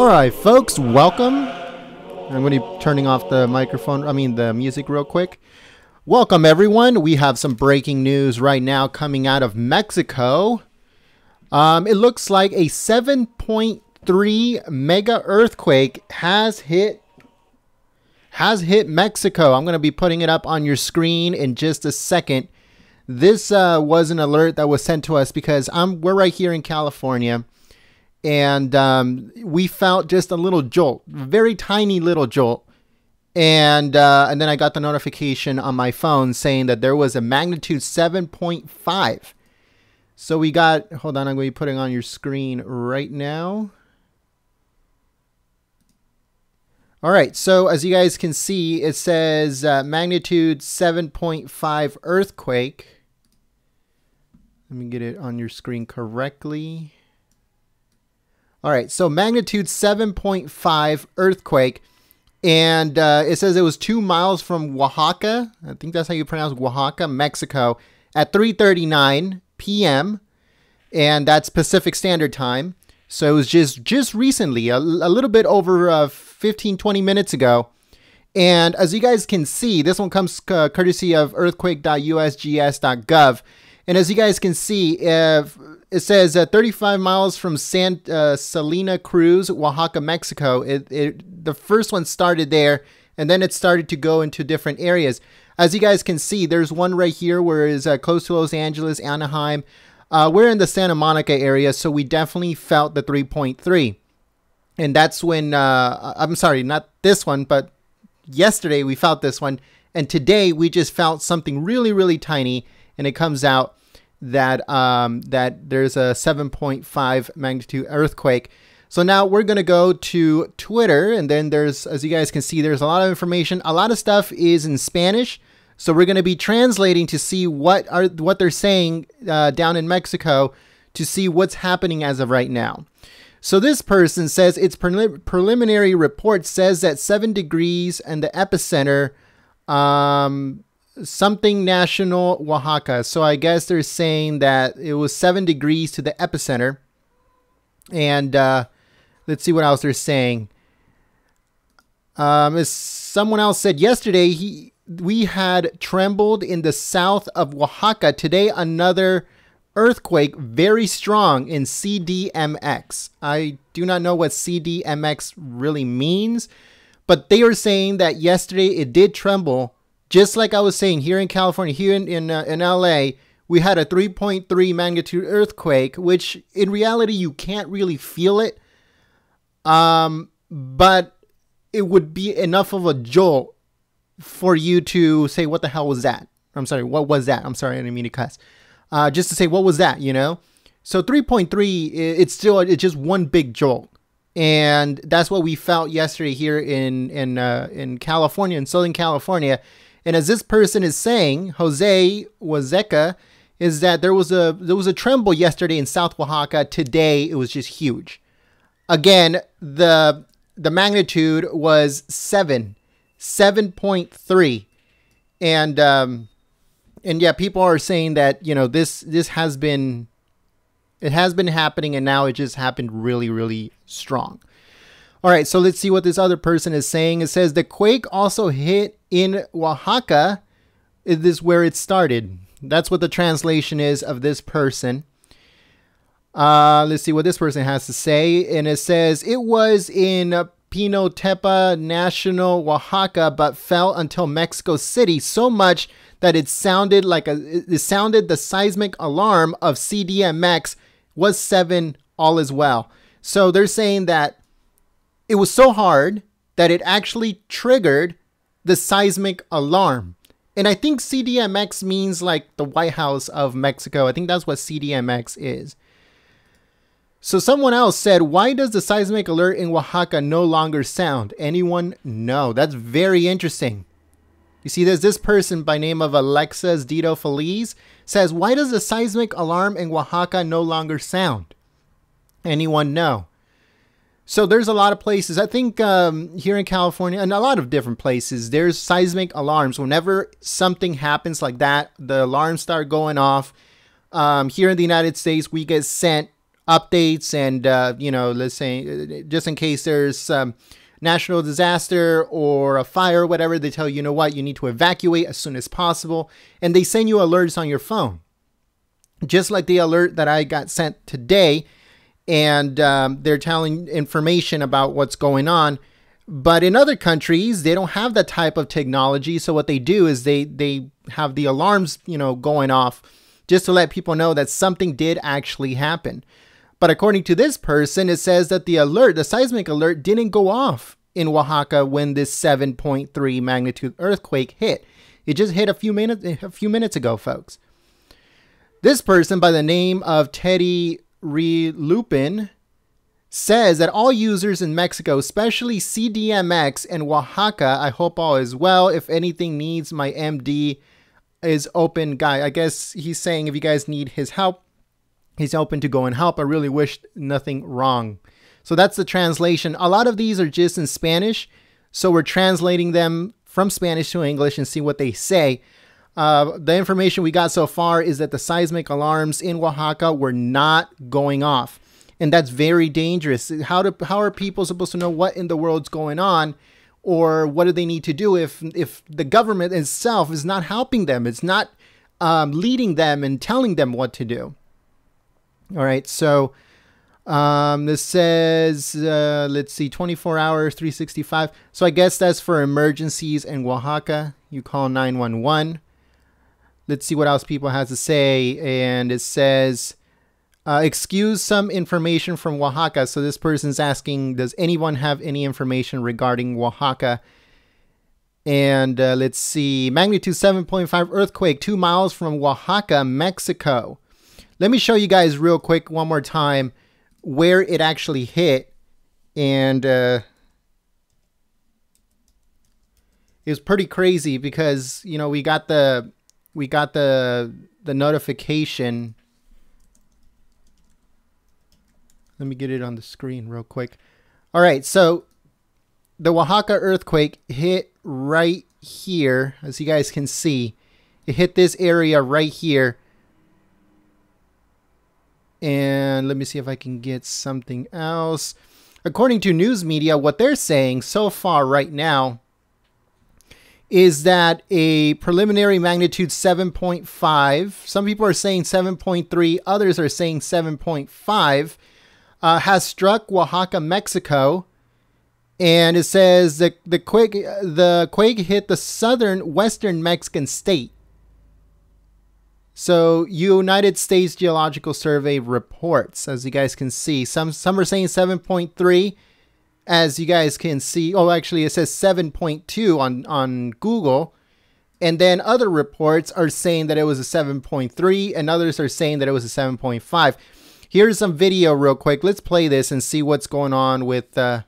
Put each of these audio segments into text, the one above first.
All right, folks, welcome. I'm going to be turning off the the music real quick. Welcome, everyone. We have some breaking news right now coming out of Mexico. It looks like a 7.3 mega earthquake has hit Mexico. I'm going to be putting it up on your screen in just a second. This was an alert that was sent to us because we're right here in California. And we felt just a little jolt, very tiny little jolt. And then I got the notification on my phone saying that there was a magnitude 7.5. So we got, hold on, I'm going to be putting on your screen right now. All right, so as you guys can see, it says magnitude 7.5 earthquake. Let me get it on your screen correctly. All right, so magnitude 7.5 earthquake, and it says it was 2 miles from Oaxaca. I think that's how you pronounce Oaxaca, Mexico, at 3:39 p.m., and that's Pacific Standard Time. So it was just recently, a little bit over 15-20 minutes ago. And as you guys can see, this one comes courtesy of earthquake.usgs.gov. And as you guys can see, it says 35 miles from Salina Cruz, Oaxaca, Mexico. The first one started there, and then it started to go into different areas. As you guys can see, there's one right here where it's close to Los Angeles, Anaheim. We're in the Santa Monica area, so we definitely felt the 3.3. And that's when, I'm sorry, not this one, but yesterday we felt this one. And today we just felt something really, really tiny, and it comes out that there's a 7.5 magnitude earthquake. So now we're going to go to Twitter, and then there's, as you guys can see, there's a lot of information. A lot of stuff is in Spanish. So we're going to be translating to see what they're saying down in Mexico, to see what's happening as of right now. So this person says its preliminary report says that 7 degrees and the epicenter, something national Oaxaca. So I guess they're saying that it was 7 degrees to the epicenter. And let's see what else they're saying. As someone else said yesterday, we had trembled in the south of Oaxaca. Today, another earthquake, very strong in CDMX. I do not know what CDMX really means, but they are saying that yesterday it did tremble. Just like I was saying, here in California, here in LA, we had a 3.3 magnitude earthquake, which in reality, you can't really feel it. But it would be enough of a jolt for you to say, what the hell was that? I'm sorry, what was that? I'm sorry, I didn't mean to cuss. Just to say, what was that, you know? So 3.3, it's just one big jolt. And that's what we felt yesterday here in California, in Southern California. And as this person is saying, Jose Oaxaca, is that there was a tremble yesterday in South Oaxaca. Today it was just huge. Again, the magnitude was 7.3, and yeah, people are saying that, you know, this has been happening, and now it just happened really, really strong. All right, so let's see what this other person is saying. It says the quake also hit in Oaxaca. This is where it started. That's what the translation is of this person. Let's see what this person has to say. And it says it was in Pinotepa National, Oaxaca, but fell until Mexico City so much that it sounded the seismic alarm of CDMX was 7 all as well. So they're saying that it was so hard that it actually triggered the seismic alarm. And I think CDMX means like the White House of Mexico. I think that's what CDMX is. So someone else said, why does the seismic alert in Oaxaca no longer sound? Anyone know? That's very interesting. You see, there's this person by name of Alexis Dito Feliz says, why does the seismic alarm in Oaxaca no longer sound? Anyone know? So there's a lot of places, I think here in California and a lot of different places, there's seismic alarms. Whenever something happens like that, the alarms start going off. Here in the United States, we get sent updates and, you know, let's say just in case there's national disaster or a fire or whatever, they tell you, you know what, you need to evacuate as soon as possible. And they send you alerts on your phone, just like the alert that I got sent today. And they're telling information about what's going on. But in other countries, they don't have that type of technology. So what they do is they have the alarms, you know, going off just to let people know that something did actually happen. But according to this person, it says that the seismic alert didn't go off in Oaxaca when this 7.3 magnitude earthquake hit. It just hit a few minutes ago, folks. This person by the name of Teddy Lupin says that all users in Mexico, especially CDMX and Oaxaca, I hope all is well. If anything needs, my MD is open. Guy, I guess he's saying if you guys need his help, he's open to go and help. I really wish nothing wrong. So that's the translation. A lot of these are just in Spanish, so we're translating them from Spanish to English and see what they say. The information we got so far is that the seismic alarms in Oaxaca were not going off. And that's very dangerous. How are people supposed to know what in the world's going on, or what do they need to do if the government itself is not helping them? It's not leading them and telling them what to do. All right, so this says, let's see, 24 hours, 365. So I guess that's for emergencies in Oaxaca. You call 911. Let's see what else people has to say. And it says, excuse some information from Oaxaca. So this person's asking, does anyone have any information regarding Oaxaca? And let's see, magnitude 7.5 earthquake 2 miles from Oaxaca, Mexico. Let me show you guys real quick one more time where it actually hit. And it was pretty crazy because, you know, we got the notification. Let me get it on the screen real quick. All right, so the Oaxaca earthquake hit right here, as you guys can see. It hit this area right here. And let me see if I can get something else. According to news media, what they're saying so far right now is that a preliminary magnitude 7.5, some people are saying 7.3, others are saying 7.5, has struck Oaxaca, Mexico. And it says that the quake hit the western Mexican state. So United States Geological Survey reports, as you guys can see, some are saying 7.3, as you guys can see. Oh, actually it says 7.2 on Google. And then other reports are saying that it was a 7.3 and others are saying that it was a 7.5. Here's some video real quick. Let's play this and see what's going on with this.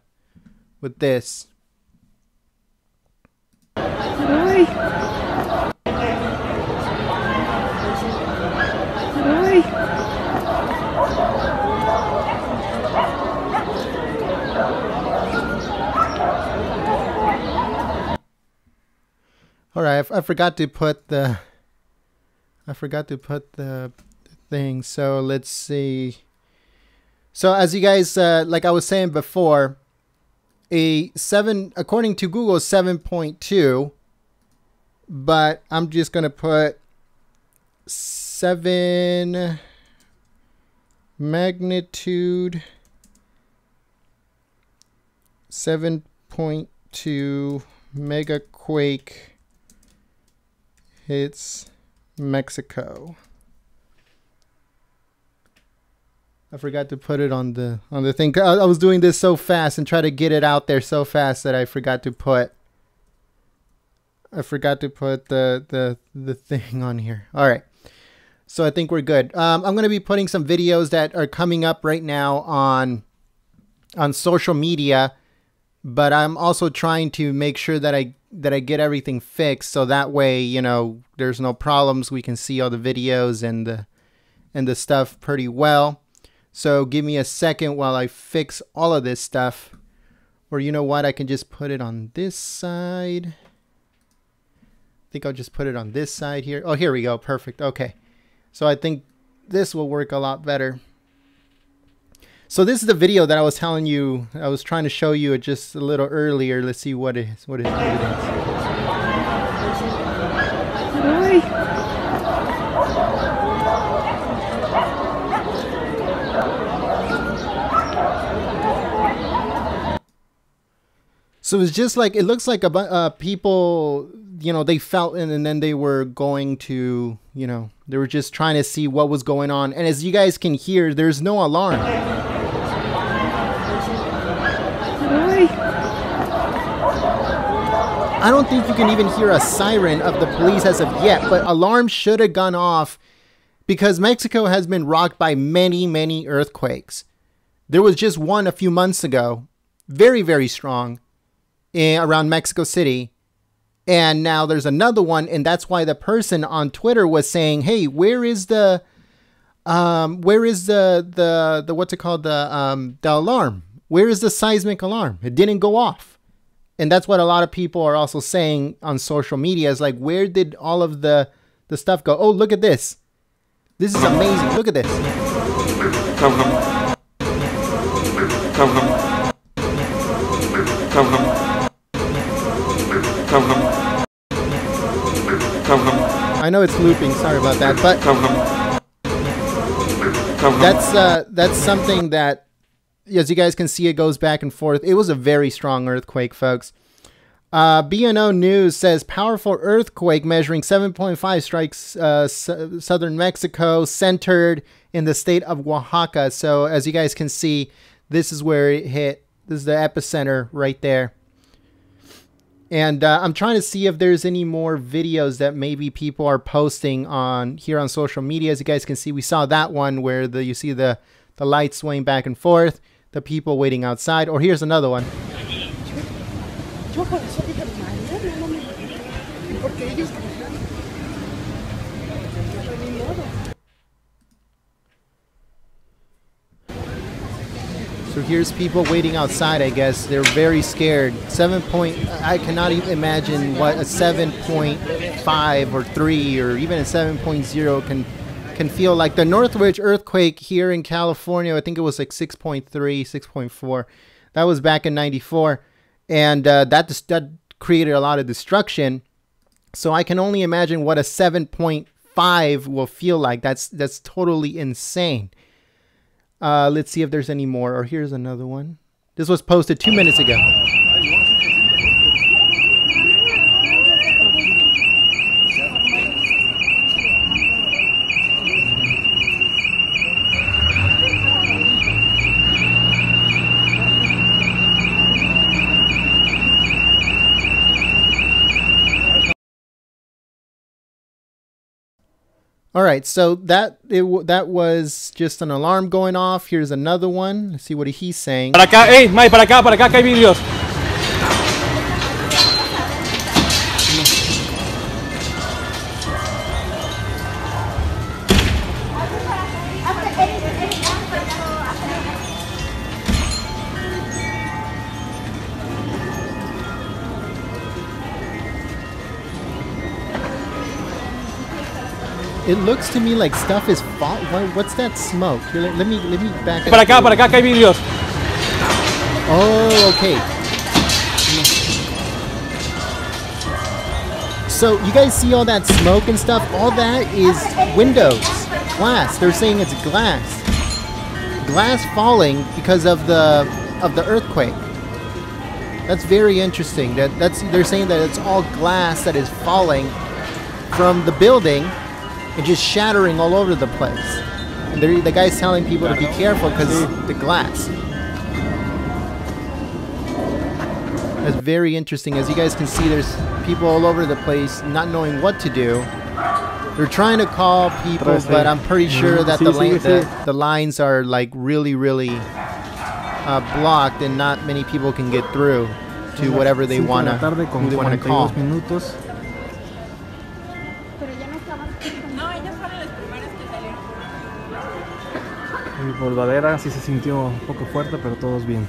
All right, I forgot to put the thing. So let's see. So as you guys, like I was saying before, according to Google, 7.2, but I'm just gonna put 7 magnitude 7.2 mega quake hits Mexico. I forgot to put it on the thing. I was doing this so fast and try to get it out there so fast that I forgot to put the thing on here. All right. So I think we're good. I'm going to be putting some videos that are coming up right now on social media, but I'm also trying to make sure that I get everything fixed, so that way, you know, there's no problems. We can see all the videos and the stuff pretty well. So give me a second while I fix all of this stuff. Or you know what? I can just put it on this side. I think I'll just put it on this side here. Oh, here we go. Perfect. Okay. So I think this will work a lot better. So this is the video that I was telling you, I was trying to show you just a little earlier. Let's see what it is. So it's just like, it looks like people, you know, they felt it and then they were going to, you know, they were just trying to see what was going on. And as you guys can hear, there's no alarm. I don't think you can even hear a siren of the police as of yet, but alarms should have gone off because Mexico has been rocked by many, many earthquakes. There was just one a few months ago, very, very strong, around Mexico City. And now there's another one, and that's why the person on Twitter was saying, "Hey, where is the what's it called, the alarm? Where is the seismic alarm? It didn't go off." And that's what a lot of people are also saying on social media, is like, where did all of the stuff go? Oh, look at this. This is amazing. Look at this. I know it's looping, sorry about that, but that's something that, as you guys can see, it goes back and forth. It was a very strong earthquake, folks. BNO News says powerful earthquake measuring 7.5 strikes southern Mexico, centered in the state of Oaxaca. So as you guys can see, this is where it hit. This is the epicenter right there. And I'm trying to see if there's any more videos that maybe people are posting on here on social media. As you guys can see, we saw that one where you see the lights swaying back and forth, the people waiting outside. Or here's another one. So here's people waiting outside, I guess. They're very scared. I cannot even imagine what a 7.5 or 3 or even a 7.0 can feel like. The Northridge earthquake here in California, I think it was like 6.3, 6.4. That was back in '94. And that created a lot of destruction. So I can only imagine what a 7.5 will feel like. That's totally insane. Let's see if there's any more. Or here's another one. This was posted 2 minutes ago. All right, so that was just an alarm going off. Here's another one. Let's see what he's saying. Para acá, hey, Mike, para acá que hay vídeos. It looks to me like stuff is what's that smoke? Here, let me back it. Para acá que hay vídeos. Oh, okay. So you guys see all that smoke and stuff? All that is windows, glass. They're saying it's glass. Glass falling because of the earthquake. That's very interesting. They're saying that it's all glass that is falling from the building and just shattering all over the place. And the guy's telling people to be careful because the glass. That's very interesting. As you guys can see, there's people all over the place not knowing what to do. They're trying to call people, but I'm pretty sure that the lines are like really blocked and not many people can get through to whatever they want to call. Mi polvadera sí se sintió un poco fuerte, pero todos bien.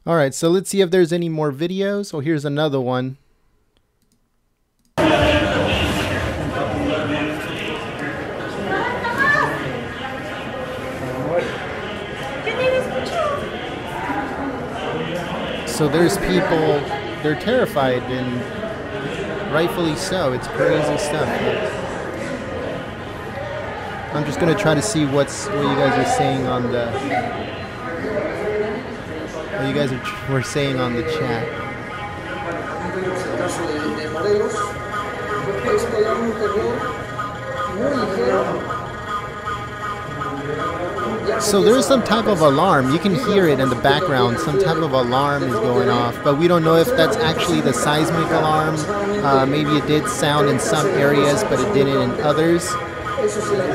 All right, so let's see if there's any more videos. Oh, here's another one. So there's people, they're terrified, and rightfully so. It's crazy stuff. I'm just gonna try to see what you guys are saying on the were saying on the chat. So there's some type of alarm. You can hear it in the background. Some type of alarm is going off, but we don't know if that's actually the seismic alarm. Maybe it did sound in some areas, but it didn't in others.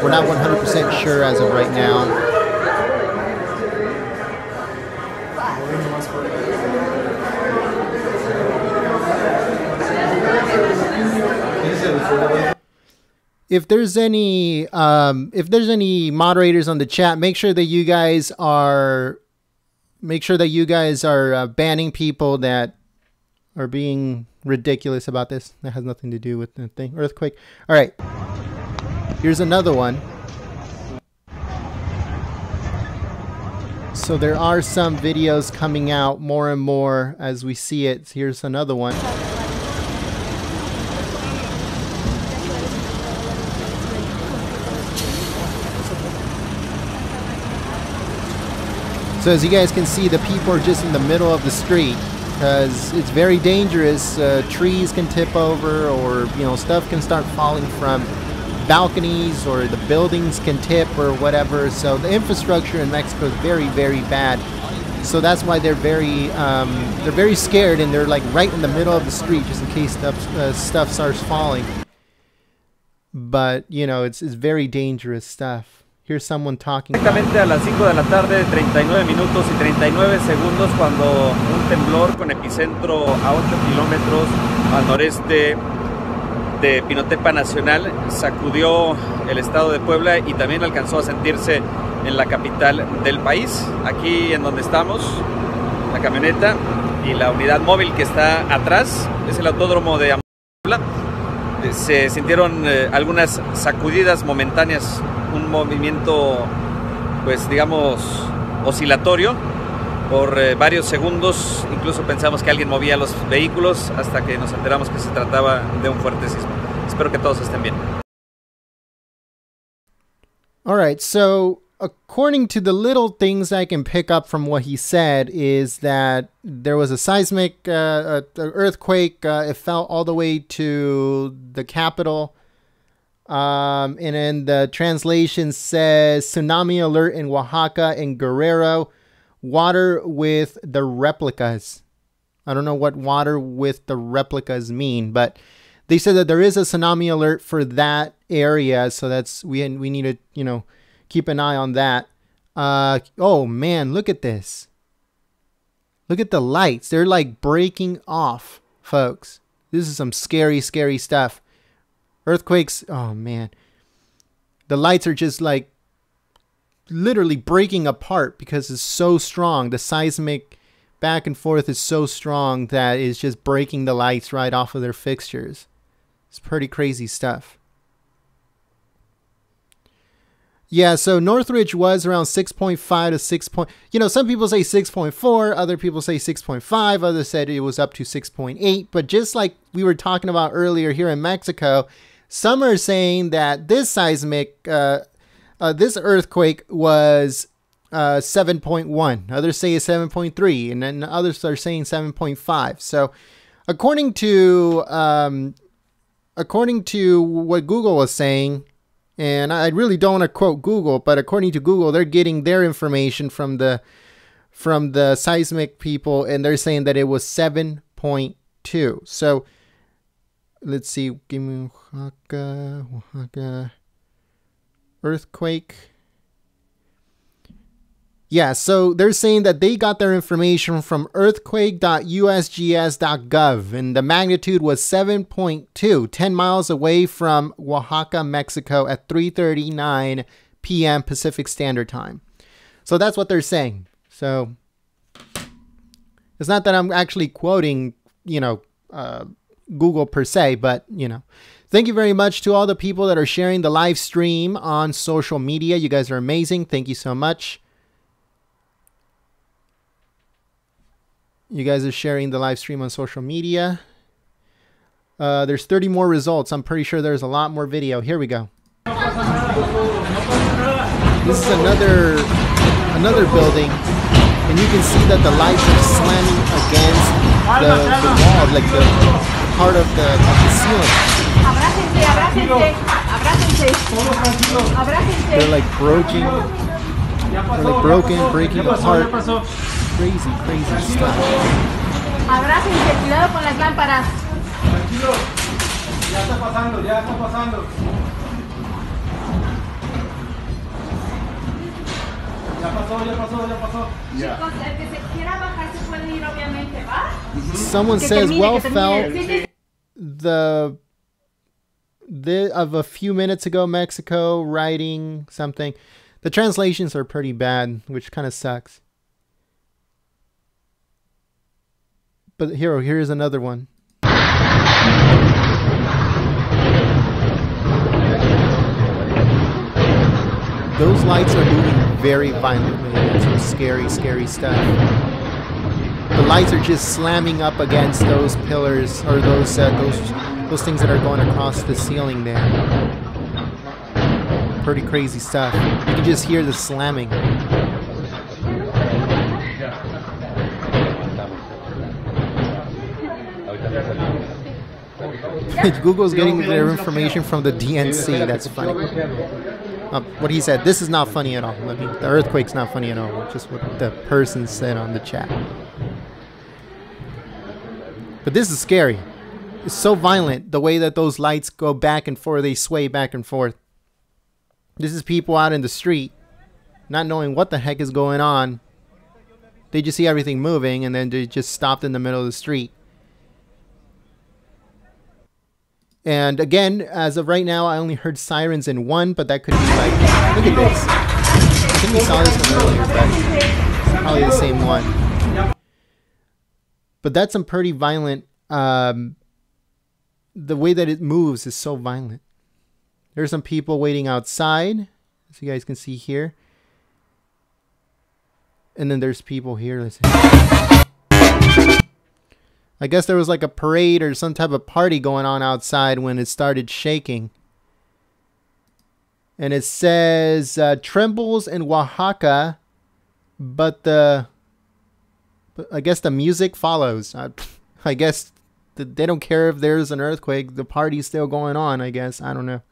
We're not 100% sure as of right now. If there's any moderators on the chat, make sure that you guys are banning people that are being ridiculous about this. That has nothing to do with the thing. Earthquake. All right. Here's another one. So there are some videos coming out more and more as we see it. Here's another one. So as you guys can see, the people are just in the middle of the street because it's very dangerous. Trees can tip over, or stuff can start falling from balconies, or the buildings can tip or whatever. So the infrastructure in Mexico is very, very bad. So that's why they're very scared, and they're like right in the middle of the street just in case stuff starts falling. But it's very dangerous stuff. Here's someone talking. Exactamente a las 5 de la tarde, 39 minutos y 39 segundos, cuando un temblor con epicentro a 8 kilómetros al noreste de Pinotepa Nacional sacudió el estado de Puebla y también alcanzó a sentirse en la capital del país. Aquí en donde estamos, la camioneta y la unidad móvil que está atrás es el autódromo de Puebla. Se sintieron algunas sacudidas momentáneas, un movimiento, pues digamos, oscilatorio por varios segundos. Incluso pensamos que alguien movía los vehículos hasta que nos enteramos que se trataba de un fuerte sismo. Espero que todos estén bien. All right, so according to the little things I can pick up from what he said is that there was a seismic earthquake. It fell all the way to the capital. And then the translation says tsunami alert in Oaxaca and Guerrero. Water with the replicas. I don't know what water with the replicas mean, but they said that there is a tsunami alert for that area. So that's we need to keep an eye on that. Oh man, look at this. Look at the lights. They're like breaking off, folks. This is some scary, scary stuff. Earthquakes, oh man. The lights are just like literally breaking apart because it's so strong. The seismic back and forth is so strong that it's just breaking the lights right off of their fixtures. It's pretty crazy stuff. Yeah, so Northridge was around 6.5 to 6. Some people say 6.4, other people say 6.5, others said it was up to 6.8. But just like we were talking about earlier here in Mexico, some are saying that this seismic, this earthquake was 7.1. Others say it's 7.3, and then others are saying 7.5. So according to what Google was saying, and I really don't want to quote Google, but according to Google, they're getting their information from the seismic people, and they're saying that it was 7.2. So let's see, give me Oaxaca earthquake. Yeah, so they're saying that they got their information from earthquake.usgs.gov, and the magnitude was 7.2, 10 miles away from Oaxaca, Mexico at 3:39 p.m. Pacific Standard Time. So that's what they're saying. So It's not that I'm actually quoting, Google per se, but, Thank you very much to all the people that are sharing the live stream on social media. You guys are amazing. Thank you so much. You guys are sharing the live stream on social media. There's 30 more results. I'm pretty sure there's a lot more video. Here we go. This is another building, and you can see that the lights are slamming against the wall, like the part of the ceiling. They're like breaking breaking apart. Crazy stuff. Abrácense, cuidado con las lámparas. Tranquilo, ya está pasando. Ya pasó. Chicos, el que se quiera bajar se puede ir, obviamente, ¿va? Someone says, well felt of a few minutes ago, Mexico, writing something. The translations are pretty bad, which kind of sucks. But here's another one. Those lights are moving very violently. That's some scary stuff. The lights are just slamming up against those pillars, or those things that are going across the ceiling there. Pretty crazy stuff. You can just hear the slamming. Google's getting their information from the DNC. That's funny. What he said. This is not funny at all. I mean, the earthquake's not funny at all. Just what the person said on the chat. But this is scary. It's so violent, the way that those lights go back and forth. They sway back and forth. This is people out in the street, not knowing what the heck is going on. They just see everything moving, and then they just stopped in the middle of the street. And again, as of right now, I only heard sirens in one, but that could be like, look at this. I think we saw this one earlier, but it's probably the same one. But that's some pretty violent, the way that it moves is so violent. There's some people waiting outside, as you guys can see here. And then there's people here. Listen. I guess there was like a parade or some type of party going on outside when it started shaking. And it says trembles in Oaxaca, but I guess the music follows. I guess they don't care if there's an earthquake. The party's still going on, I guess. I don't know.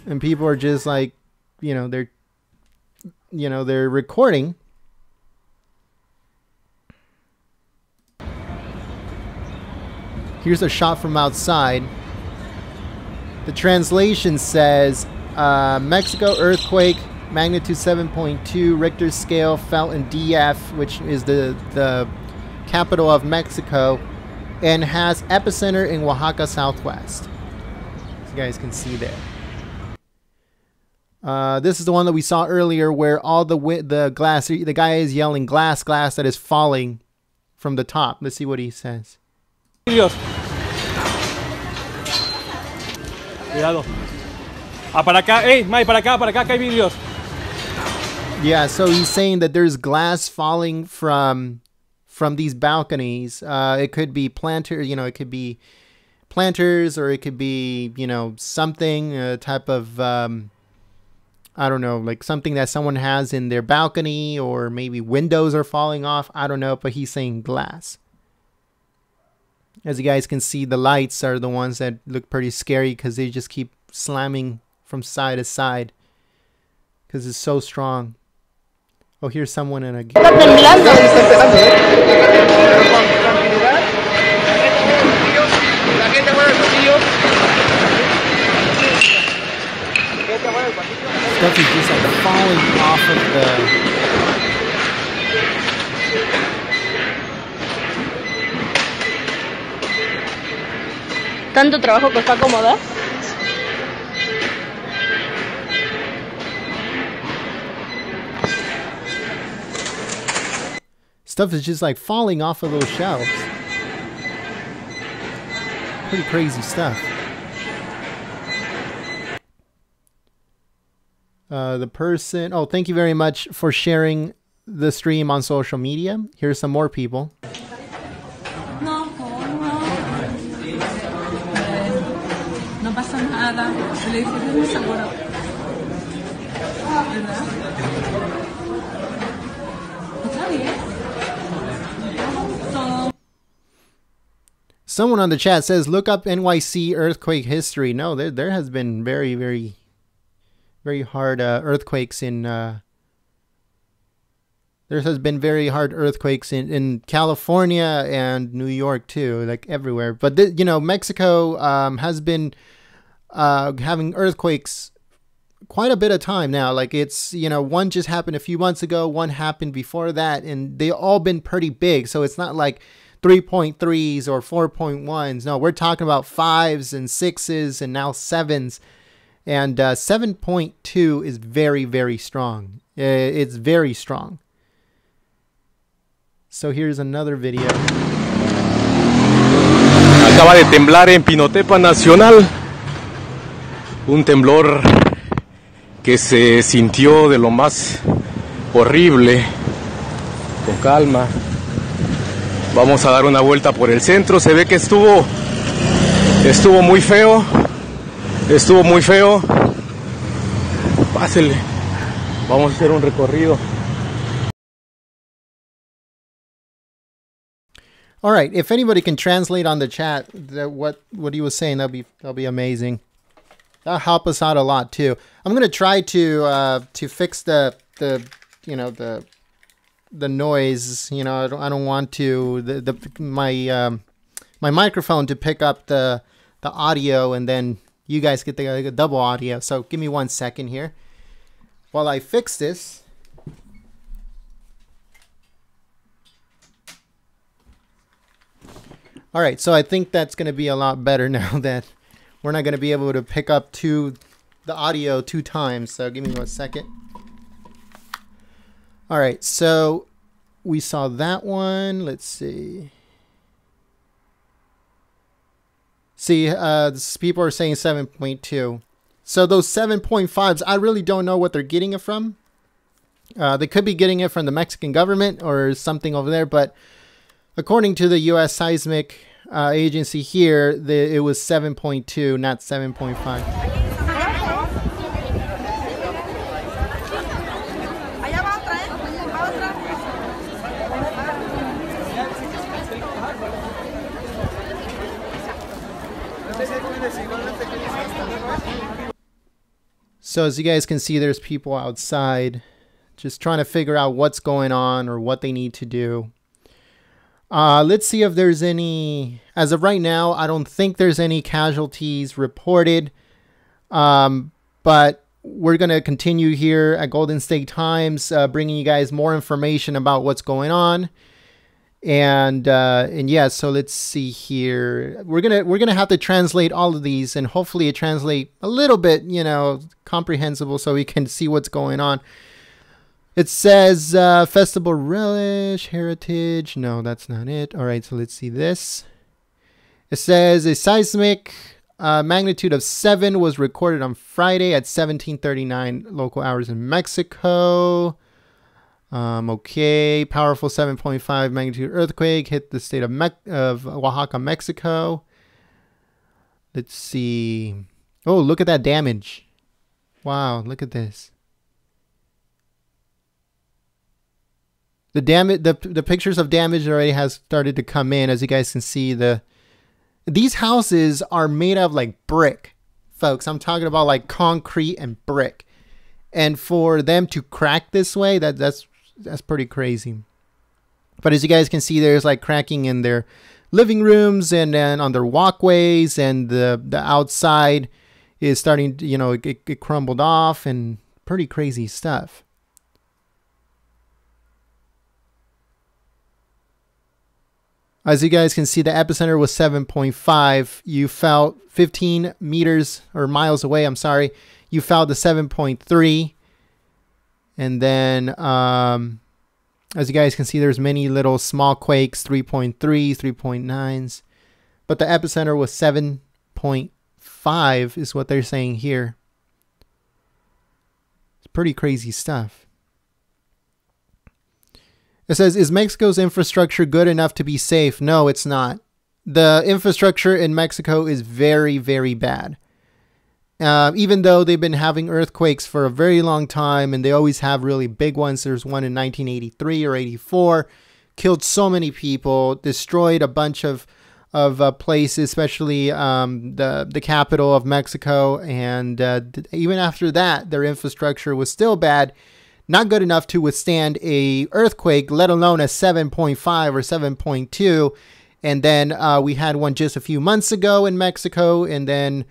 And people are just like, they're recording. Here's a shot from outside. The translation says, Mexico earthquake, magnitude 7.2, Richter scale, felt in DF, which is the capital of Mexico, and has epicenter in Oaxaca, southwest. As you guys can see there. This is the one that we saw earlier, where all the glass, the guy is yelling glass that is falling from the top. Let's see what he says. Cuidado. Para acá, Mike, para acá que hay vidrios. Yeah, so he's saying that there's glass falling from these balconies. It could be it could be planters, or it could be, something, a type of, I don't know, like something that someone has in their balcony, or maybe windows are falling off. I don't know, but he's saying glass. As you guys can see, the lights are the ones that look pretty scary because they just keep slamming from side to side because it's so strong. Oh, here's someone in a... Stuff is just like falling off of the... ¿Tanto trabajo costó acomodar? Stuff is just like falling off of those shelves. Pretty crazy stuff. The person... Oh, thank you very much for sharing the stream on social media. Here's some more people. No pasa nada. Le dije, muy seguro. ¿Verdad? ¿Está bien? Someone on the chat says, look up NYC earthquake history. No, there has been very, very, very hard earthquakes in... there has been very hard earthquakes in California and New York too, like everywhere. But, you know, Mexico has been having earthquakes quite a bit of time now. Like it's, you know, one just happened a few months ago, one happened before that, and they all been pretty big. So it's not like 3.3s or 4.1s. No, we're talking about 5s and 6s and now 7s. And 7.2 is very, very strong. It's very strong. So here's another video. Acaba de temblar en Pinotepa Nacional. Un temblor que se sintió de lo más horrible. Con calma. Vamos a dar una vuelta por el centro. Se ve que estuvo muy feo. Estuvo muy feo. Pásele. Vamos a hacer un recorrido. All right, if anybody can translate on the chat what he was saying, that'll be amazing. That'll help us out a lot too. I'm gonna try to fix the you know the noise. You know, I don't want to my microphone to pick up the audio, and then you guys get the double audio. So give me 1 second here while I fix this. All right, so I think that's going to be a lot better now that we're not going to be able to pick up the audio 2 times. So give me 1 second. All right, so we saw that one. Let's see. See, people are saying 7.2. So those 7.5s, I really don't know what they're getting it from. They could be getting it from the Mexican government or something over there, but according to the U.S. Seismic agency here, it was 7.2, not 7.5. So as you guys can see, there's people outside just trying to figure out what's going on or what they need to do. Let's see if there's any, as of right now, I don't think there's any casualties reported. But we're going to continue here at Golden State Times, bringing you guys more information about what's going on. And yeah, so let's see here. We're going to have to translate all of these, and hopefully it translate a little bit, you know, comprehensible so we can see what's going on. It says festival relish, heritage. No, that's not it. All right, so let's see this. It says a seismic magnitude of 7 was recorded on Friday at 17:39 local hours in Mexico. Okay, powerful 7.5 magnitude earthquake hit the state of Oaxaca, Mexico. Let's see. Oh, look at that damage. Wow, look at this. The damage, the pictures of damage already has started to come in. As you guys can see, these houses are made of like brick, folks. I'm talking about like concrete and brick. And for them to crack this way, that's pretty crazy. But as you guys can see, there's like cracking in their living rooms and then on their walkways, and the outside is starting to, you know, it crumbled off, and pretty crazy stuff. As you guys can see, the epicenter was 7.5. You felt 15 meters or miles away. I'm sorry. You felt the 7.3. And then As you guys can see, there's many little small quakes, 3.3, 3.9s. But the epicenter was 7.5 is what they're saying here. It's pretty crazy stuff. It says, is Mexico's infrastructure good enough to be safe? No, it's not. The infrastructure in Mexico is very, very bad. Even though they've been having earthquakes for a very long time, and they always have really big ones. There's one in 1983 or 84, killed so many people, destroyed a bunch of places, especially the capital of Mexico. And even after that, their infrastructure was still bad, not good enough to withstand a earthquake, let alone a 7.5 or 7.2. And then we had one just a few months ago in Mexico, and then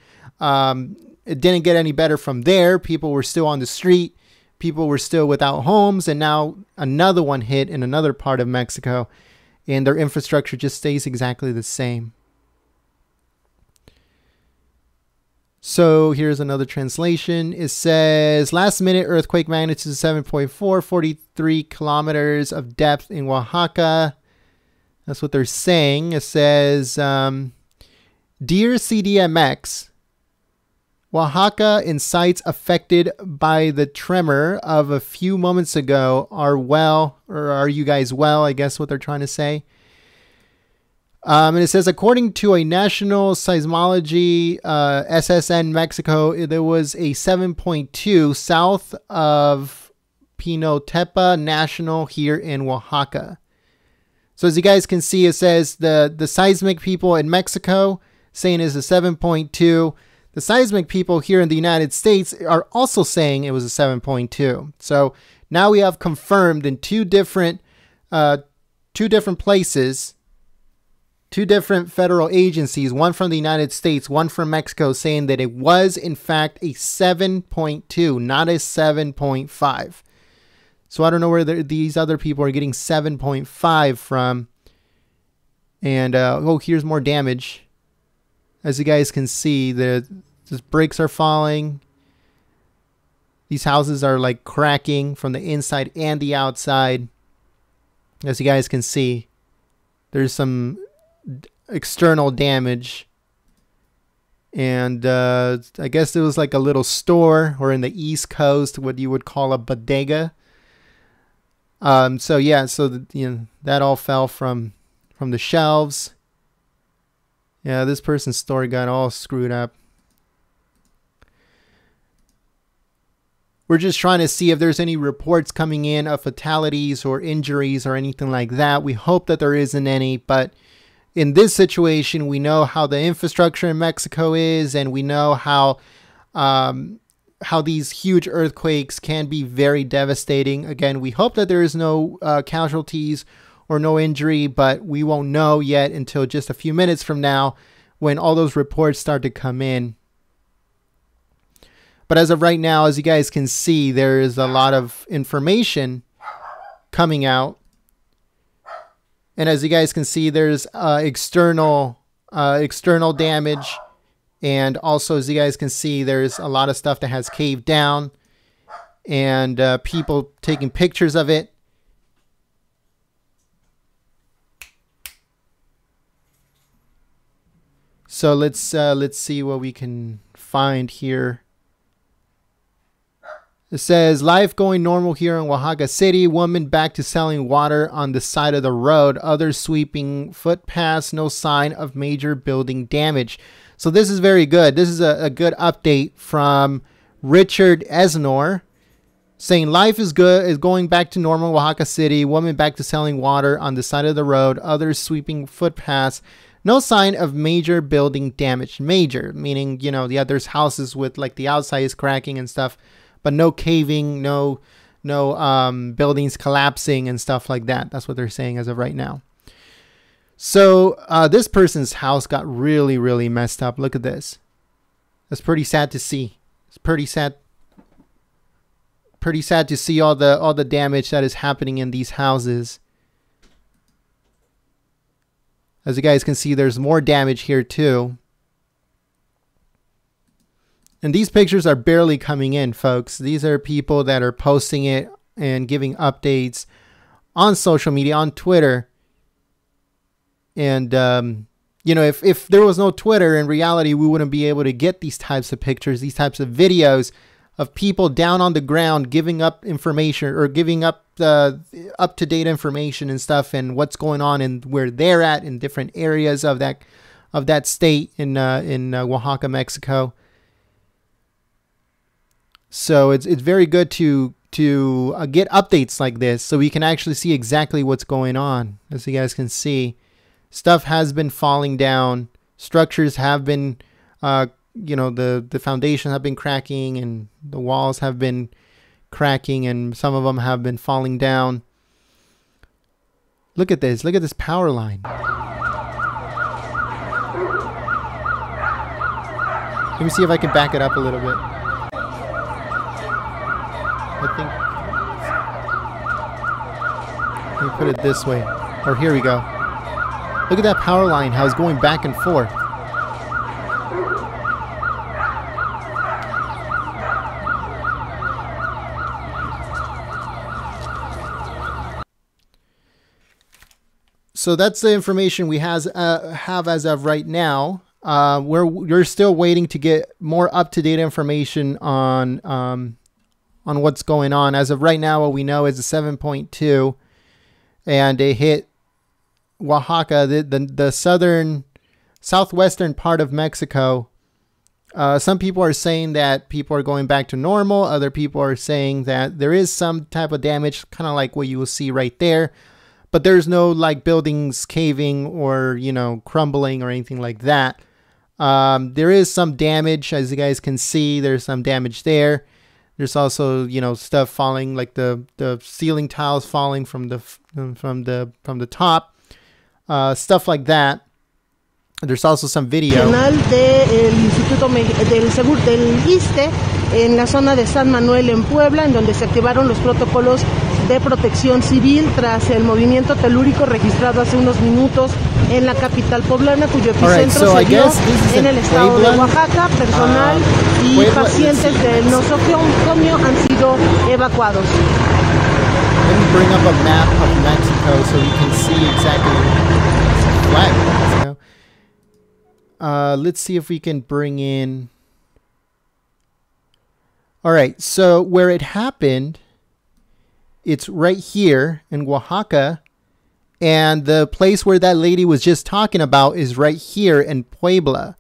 it didn't get any better from there. People were still on the street. People were still without homes. And now another one hit in another part of Mexico, and their infrastructure just stays exactly the same. So here's another translation. It says, last minute earthquake magnitude 7.4, 43 kilometers of depth in Oaxaca. That's what they're saying. It says, dear CDMX, Oaxaca and sites affected by the tremor of a few moments ago are well, or are you guys well? I guess what they're trying to say. And it says, according to a national seismology SSN Mexico, there was a 7.2 south of Pinotepa National here in Oaxaca. So as you guys can see, it says the seismic people in Mexico saying it's a 7.2. The seismic people here in the United States are also saying it was a 7.2. So now we have confirmed in two different places, two different federal agencies, one from the United States, one from Mexico, saying that it was in fact a 7.2, not a 7.5. So I don't know where these other people are getting 7.5 from. And oh, here's more damage. As you guys can see, the bricks are falling. These houses are like cracking from the inside and the outside. As you guys can see, there's some external damage. And I guess it was like a little store, or in the East Coast, what you would call a bodega. So yeah, so that all fell from the shelves. Yeah, this person's story got all screwed up. We're just trying to see if there's any reports coming in of fatalities or injuries or anything like that. We hope that there isn't any, but in this situation, we know how the infrastructure in Mexico is, and we know how these huge earthquakes can be very devastating. Again, we hope that there is no casualties or no injury, but we won't know yet until just a few minutes from now when all those reports start to come in. But as of right now, as you guys can see, there is a lot of information coming out. And as you guys can see, there's external damage. And also, as you guys can see, there's a lot of stuff that has caved down. And people taking pictures of it. So let's see what we can find here. It says, life going normal here in Oaxaca City. Woman back to selling water on the side of the road. Others sweeping footpaths. No sign of major building damage. So this is very good. This is a good update from Richard Esnor, saying life is good, is going back to normal in Oaxaca City. Woman back to selling water on the side of the road. Others sweeping footpaths. No sign of major building damage. Major, meaning, yeah, there's houses with like the outside is cracking and stuff, but no caving, no buildings collapsing and stuff like that. That's what they're saying as of right now. So this person's house got really, really messed up. Look at this. That's pretty sad to see. It's pretty sad. Pretty sad to see all the damage that is happening in these houses. As you guys can see, there's more damage here too. And these pictures are barely coming in, folks. These are people that are posting it and giving updates on social media, on Twitter. And, you know, if there was no Twitter, in reality, we wouldn't be able to get these types of pictures, these types of videos of people down on the ground giving up information or giving up up-to-date information and stuff and what's going on and where they're at in different areas of that state in Oaxaca, Mexico. So it's very good to get updates like this so we can actually see exactly what's going on. As you guys can see, stuff has been falling down. Structures have been, you know, the foundations have been cracking and the walls have been cracking and some of them have been falling down. Look at this. Look at this power line. Let me see if I can back it up a little bit. I think, let me put it this way. Or here we go. Look at that power line, how it's going back and forth. So that's the information we have as of right now. We're still waiting to get more up-to-date information on what's going on. As of right now, what we know is a 7.2, and it hit Oaxaca, the southwestern part of Mexico. Some people are saying that people are going back to normal. Other people are saying that there is some type of damage, kind of like what you will see right there. But there's no like buildings caving or, you know, crumbling or anything like that. There is some damage, as you guys can see. There's some damage there. There's also, you know, stuff falling, like the ceiling tiles falling from the top, stuff like that. There's also some video. Del Instituto del ISSSTE en la zona de San Manuel en Puebla, en donde se activaron los protocolos de protección civil tras el movimiento telúrico registrado hace unos minutos en la capital poblana, cuyo epicentro se dio en el estado de Oaxaca. Personal y pacientes del nosocomio han sido evacuados. Let me bring up a map of Mexico so we can see exactly flat Mexico. Let's see if we can bring in. All right, so where it happened, it's right here in Oaxaca, and the place where that lady was just talking about is right here in Puebla.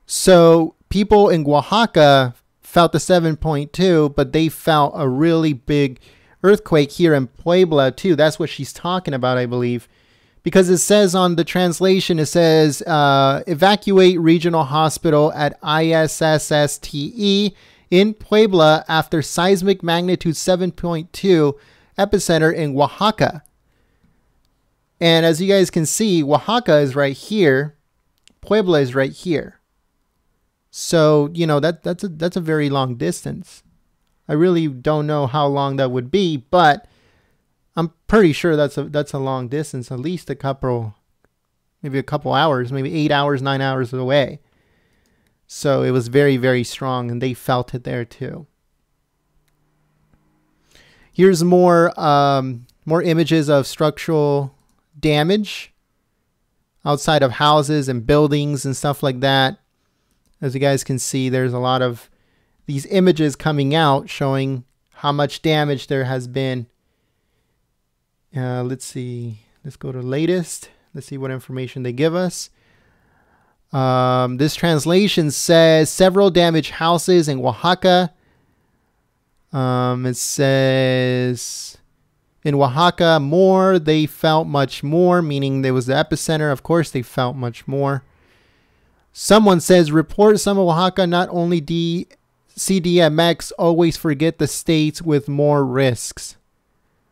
So people in Oaxaca felt the 7.2, but they felt a really big earthquake here in Puebla too. That's what she's talking about, I believe. Because it says on the translation, it says, evacuate regional hospital at ISSSTE in Puebla after seismic magnitude 7.2 epicenter in Oaxaca. And as you guys can see, Oaxaca is right here. Puebla is right here. So, you know, that's a very long distance. I really don't know how long that would be, but I'm pretty sure that's a long distance, at least maybe a couple hours, maybe 8 hours, 9 hours away. So it was very, very strong, and they felt it there too. Here's more images of structural damage outside of houses and buildings and stuff like that. As you guys can see, there's a lot of these images coming out showing how much damage there has been. Let's see. Let's go to latest. Let's see what information they give us. This translation says several damaged houses in Oaxaca. It says in Oaxaca more, they felt much more, meaning there was the epicenter. Of course, they felt much more. Someone says report some of Oaxaca, not only CDMX, always forget the states with more risks.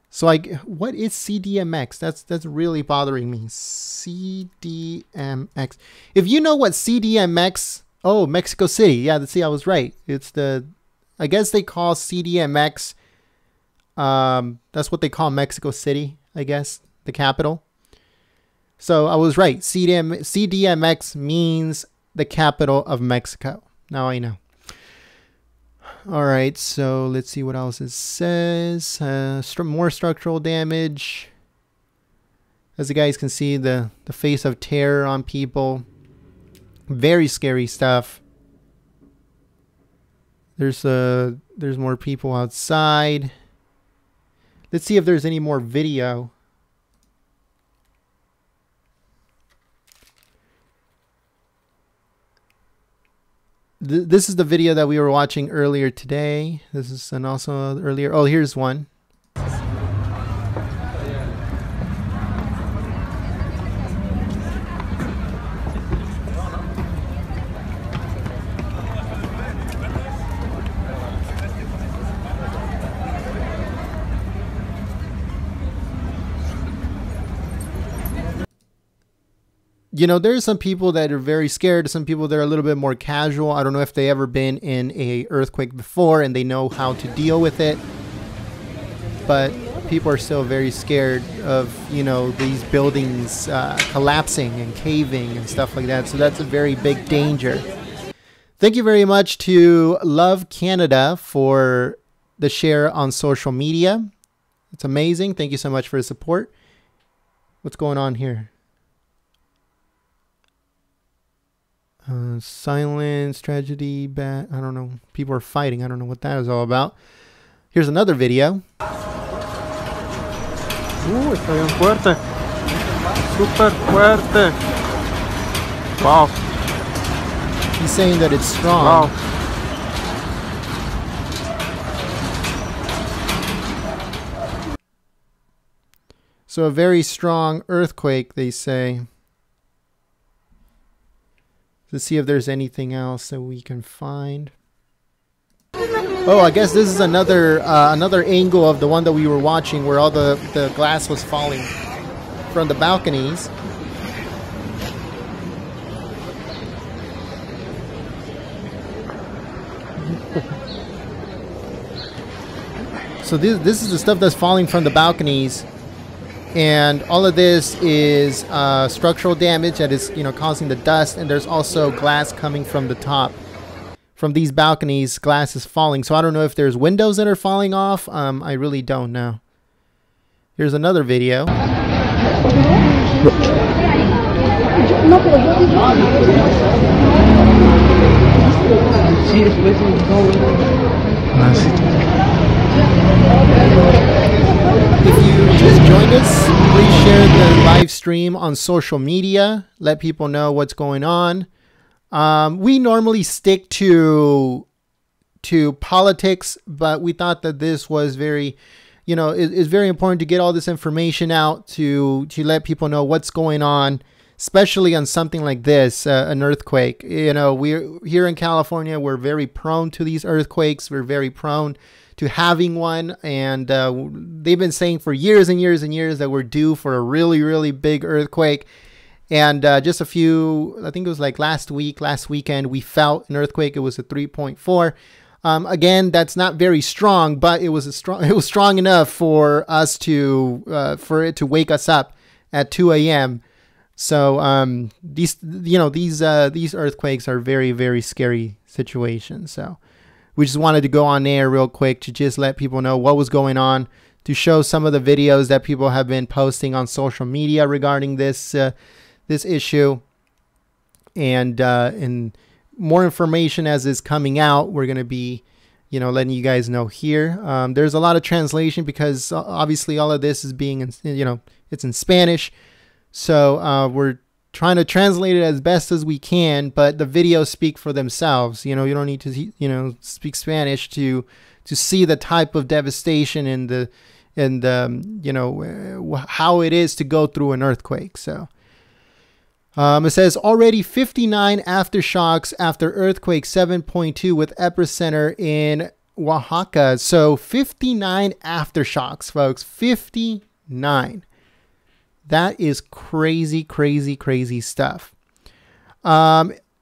So what is CDMX? That's really bothering me. CDMX. If you know what CDMX, oh, Mexico City. Yeah, see, I was right. It's I guess they call CDMX, that's what they call Mexico City, I guess, the capital. So I was right. CDMX means the capital of Mexico. Now I know. All right, so let's see what else it says. More structural damage. As you guys can see, the face of terror on people. Very scary stuff. There's more people outside. Let's see if there's any more video. This is the video that we were watching earlier today. This is also earlier. Oh, here's one. You know, there's some people that are very scared. Some people that are a little bit more casual. I don't know if they ever been in a earthquake before and they know how to deal with it. But people are still very scared of, you know, these buildings collapsing and caving and stuff like that. So that's a very big danger. Thank you very much to Love Canada for the share on social media. It's amazing. Thank you so much for the support. What's going on here? Silence, tragedy, bad. I don't know. People are fighting. I don't know what that is all about. Here's another video. Está bien fuerte. Super fuerte. Wow. He's saying that it's strong. Wow. So a very strong earthquake, they say. Let's see if there's anything else that we can find. Oh, I guess this is another angle of the one that we were watching where all the glass was falling from the balconies. So this is the stuff that's falling from the balconies. And all of this is structural damage that is, you know, causing the dust. And there's also glass coming from the top. From these balconies, glass is falling. So I don't know if there's windows that are falling off. I really don't know. Here's another video. If you just joined us, please share the live stream on social media. Let people know what's going on. We normally stick to politics, but we thought that this was very, you know, it's very important to get all this information out to let people know what's going on, especially on something like this, an earthquake. You know, we're here in California, we're very prone to these earthquakes. We're very prone to having one, and they've been saying for years and years and years that we're due for a really, really big earthquake. And just a few, I think it was like last weekend, we felt an earthquake. It was a 3.4. Again, that's not very strong, but it was strong enough for us to for it to wake us up at 2 a.m. So these earthquakes are very, very scary situations. So we just wanted to go on air real quick to just let people know what was going on, to show some of the videos that people have been posting on social media regarding this this issue, and more information as is coming out. We're going to be, you know, letting you guys know here. There's a lot of translation because obviously all of this is being, you know, it's in Spanish. So we're trying to translate it as best as we can, but the videos speak for themselves. You know, you don't need to, you know, speak Spanish to see the type of devastation and the you know, how it is to go through an earthquake. So it says already 59 aftershocks after earthquake 7.2 with epicenter in Oaxaca. So 59 aftershocks, folks. 59. That is crazy, crazy, crazy stuff.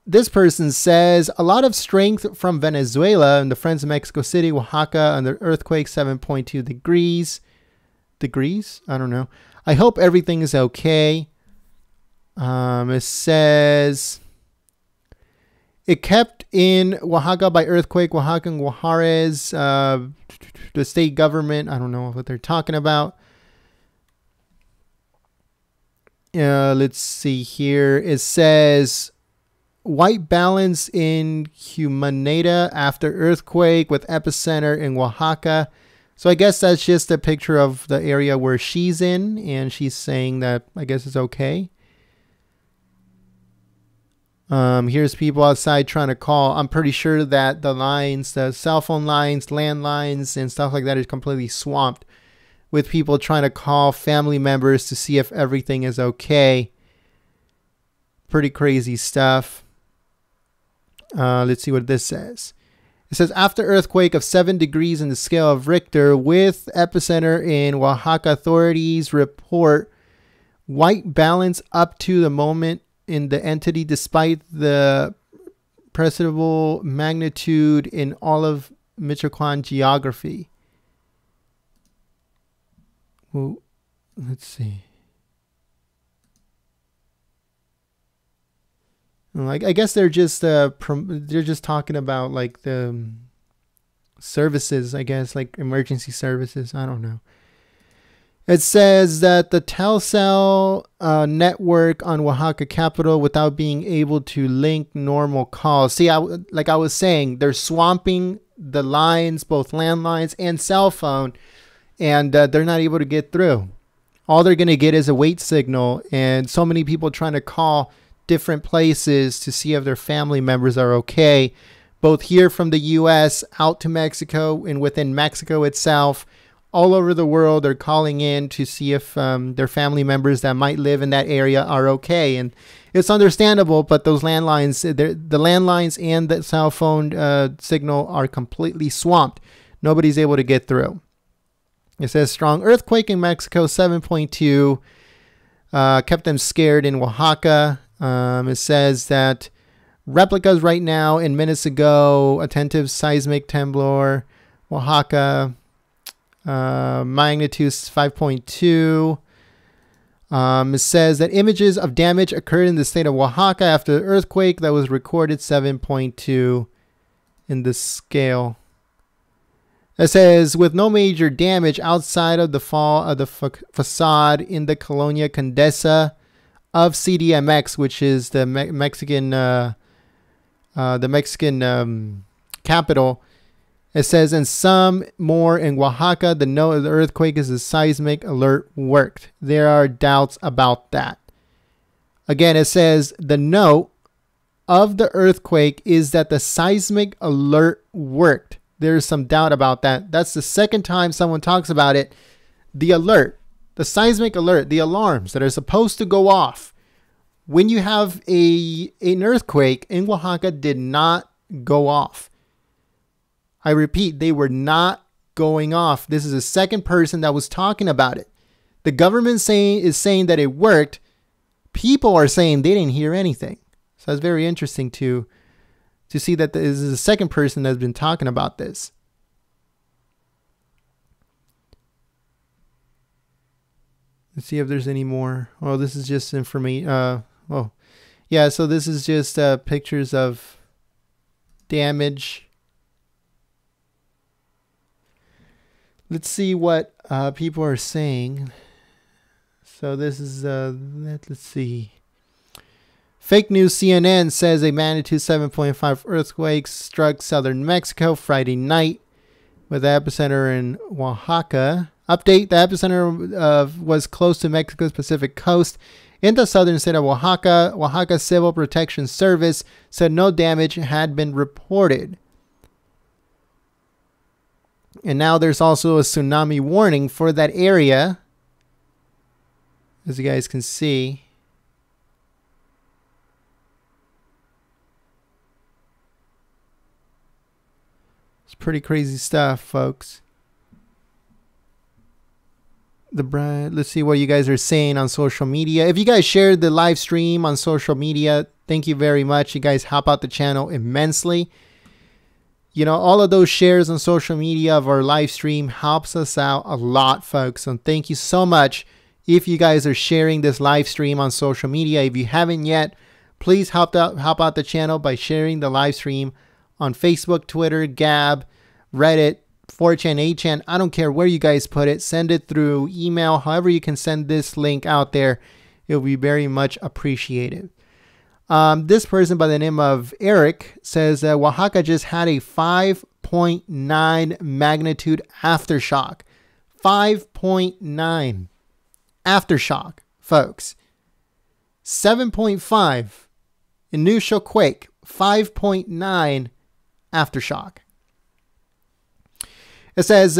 This person says a lot of strength from Venezuela and the Friends of Mexico City, Oaxaca under earthquake 7.2 degrees. Degrees? I don't know. I hope everything is okay. It says It kept in Oaxaca by earthquake. Oaxaca and Juarez, the state government. I don't know what they're talking about. Let's see here. It says white balance in Humaneta after earthquake with epicenter in Oaxaca. So I guess that's just a picture of the area where she's in, and she's saying that I guess it's okay. Here's people outside trying to call. I'm pretty sure that the lines, the cell phone lines, landlines, and stuff like that is completely swamped with people trying to call family members to see if everything is okay. Pretty crazy stuff. Let's see what this says. It says, after earthquake of 7 degrees in the scale of Richter with epicenter in Oaxaca, authorities report white balance up to the moment in the entity despite the perceptible magnitude in all of Michoacan geography. Well, let's see. I guess they're just talking about like the services, I guess, like emergency services. I don't know. It says that the Telcel network on Oaxaca capital without being able to link normal calls. See, like I was saying, they're swamping the lines, both landlines and cell phone, and they're not able to get through. All they're going to get is a wait signal, and so many people trying to call different places to see if their family members are okay, both here from the U.S. out to Mexico and within Mexico itself. All over the world, they're calling in to see if their family members that might live in that area are okay. And it's understandable, but those landlines, the landlines and the cell phone signal are completely swamped. Nobody's able to get through. It says strong earthquake in Mexico, 7.2. Kept them scared in Oaxaca. It says that replicas right now and minutes ago, attentive seismic temblor, Oaxaca. Magnitude 5.2. It says that images of damage occurred in the state of Oaxaca after the earthquake that was recorded 7.2 in the scale. It says with no major damage outside of the fall of the facade in the Colonia Condesa of CDMX, which is the Mexican capital. It says, and some more in Oaxaca, the note of the earthquake is the seismic alert worked. There are doubts about that. Again, it says the note of the earthquake is that the seismic alert worked. There's some doubt about that. That's the second time someone talks about it. The alert, the seismic alert, the alarms that are supposed to go off when you have an earthquake in Oaxaca did not go off. I repeat, they were not going off. This is the second person that was talking about it. The government is saying that it worked. People are saying they didn't hear anything. So it's very interesting to see that this is the second person that's been talking about this. Let's see if there's any more. Oh, this is just information. Oh, yeah. So this is just pictures of damage. Let's see what people are saying. So this is, let's see. Fake news CNN says a magnitude 7.5 earthquake struck southern Mexico Friday night with the epicenter in Oaxaca. Update, the epicenter was close to Mexico's Pacific coast in the southern state of Oaxaca. Oaxaca Civil Protection Service said no damage had been reported. And now there's also a tsunami warning for that area, as you guys can see. It's pretty crazy stuff, folks. Let's see what you guys are saying on social media. If you guys shared the live stream on social media, thank you very much. You guys help out the channel immensely. You know, all of those shares on social media of our live stream helps us out a lot, folks. And thank you so much if you guys are sharing this live stream on social media. If you haven't yet, Please help out the channel by sharing the live stream on Facebook, Twitter, Gab, Reddit, 4chan, 8chan. I don't care where you guys put it. Send it through email. However you can send this link out there, it will be very much appreciated. This person by the name of Eric says that Oaxaca just had a 5.9 magnitude aftershock. 5.9 aftershock, folks. 7.5 initial quake. 5.9 aftershock. It says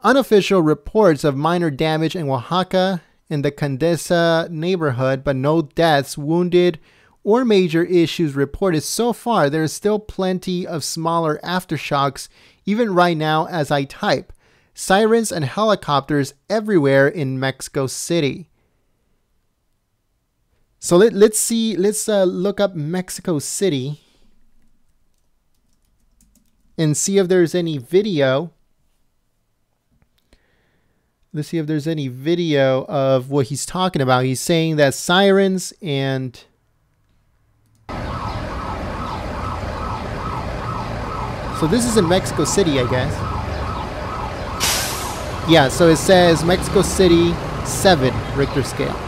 unofficial reports of minor damage in Oaxaca in the Condesa neighborhood, but no deaths, wounded, or major issues reported so far. There is still plenty of smaller aftershocks, even right now as I type. Sirens and helicopters everywhere in Mexico City. So let's look up Mexico City and see if there's any video. Let's see if there's any video of what he's talking about. He's saying that sirens and so this is in Mexico City, I guess. Yeah, so it says Mexico City 7 Richter scale.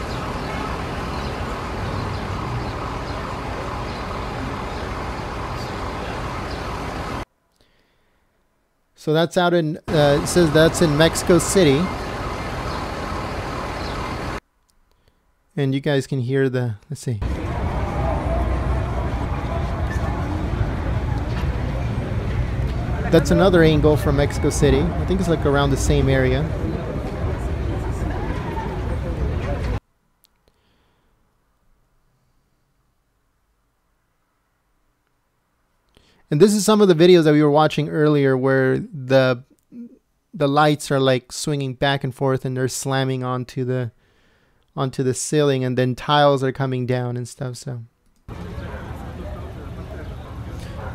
So that's out in, it says that's in Mexico City. And you guys can hear the, let's see. That's another angle from Mexico City. I think it's like around the same area. And this is some of the videos that we were watching earlier where the lights are like swinging back and forth and they're slamming onto the ceiling, and then tiles are coming down and stuff. So,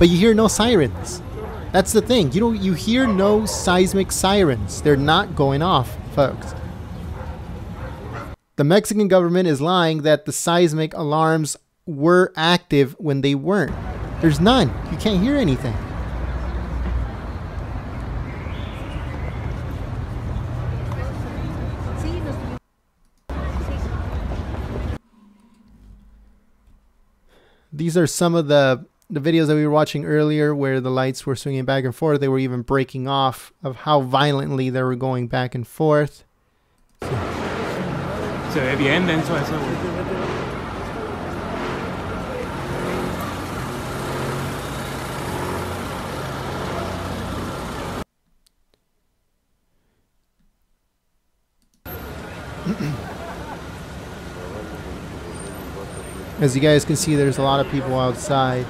but you hear no sirens. That's the thing. You hear no seismic sirens. They're not going off, folks. The Mexican government is lying that the seismic alarms were active when they weren't. There's none. You can't hear anything. These are some of the videos that we were watching earlier where the lights were swinging back and forth. They were even breaking off of how violently they were going back and forth. Se ve bien denso eso, güey. As you guys can see, there's a lot of people outside.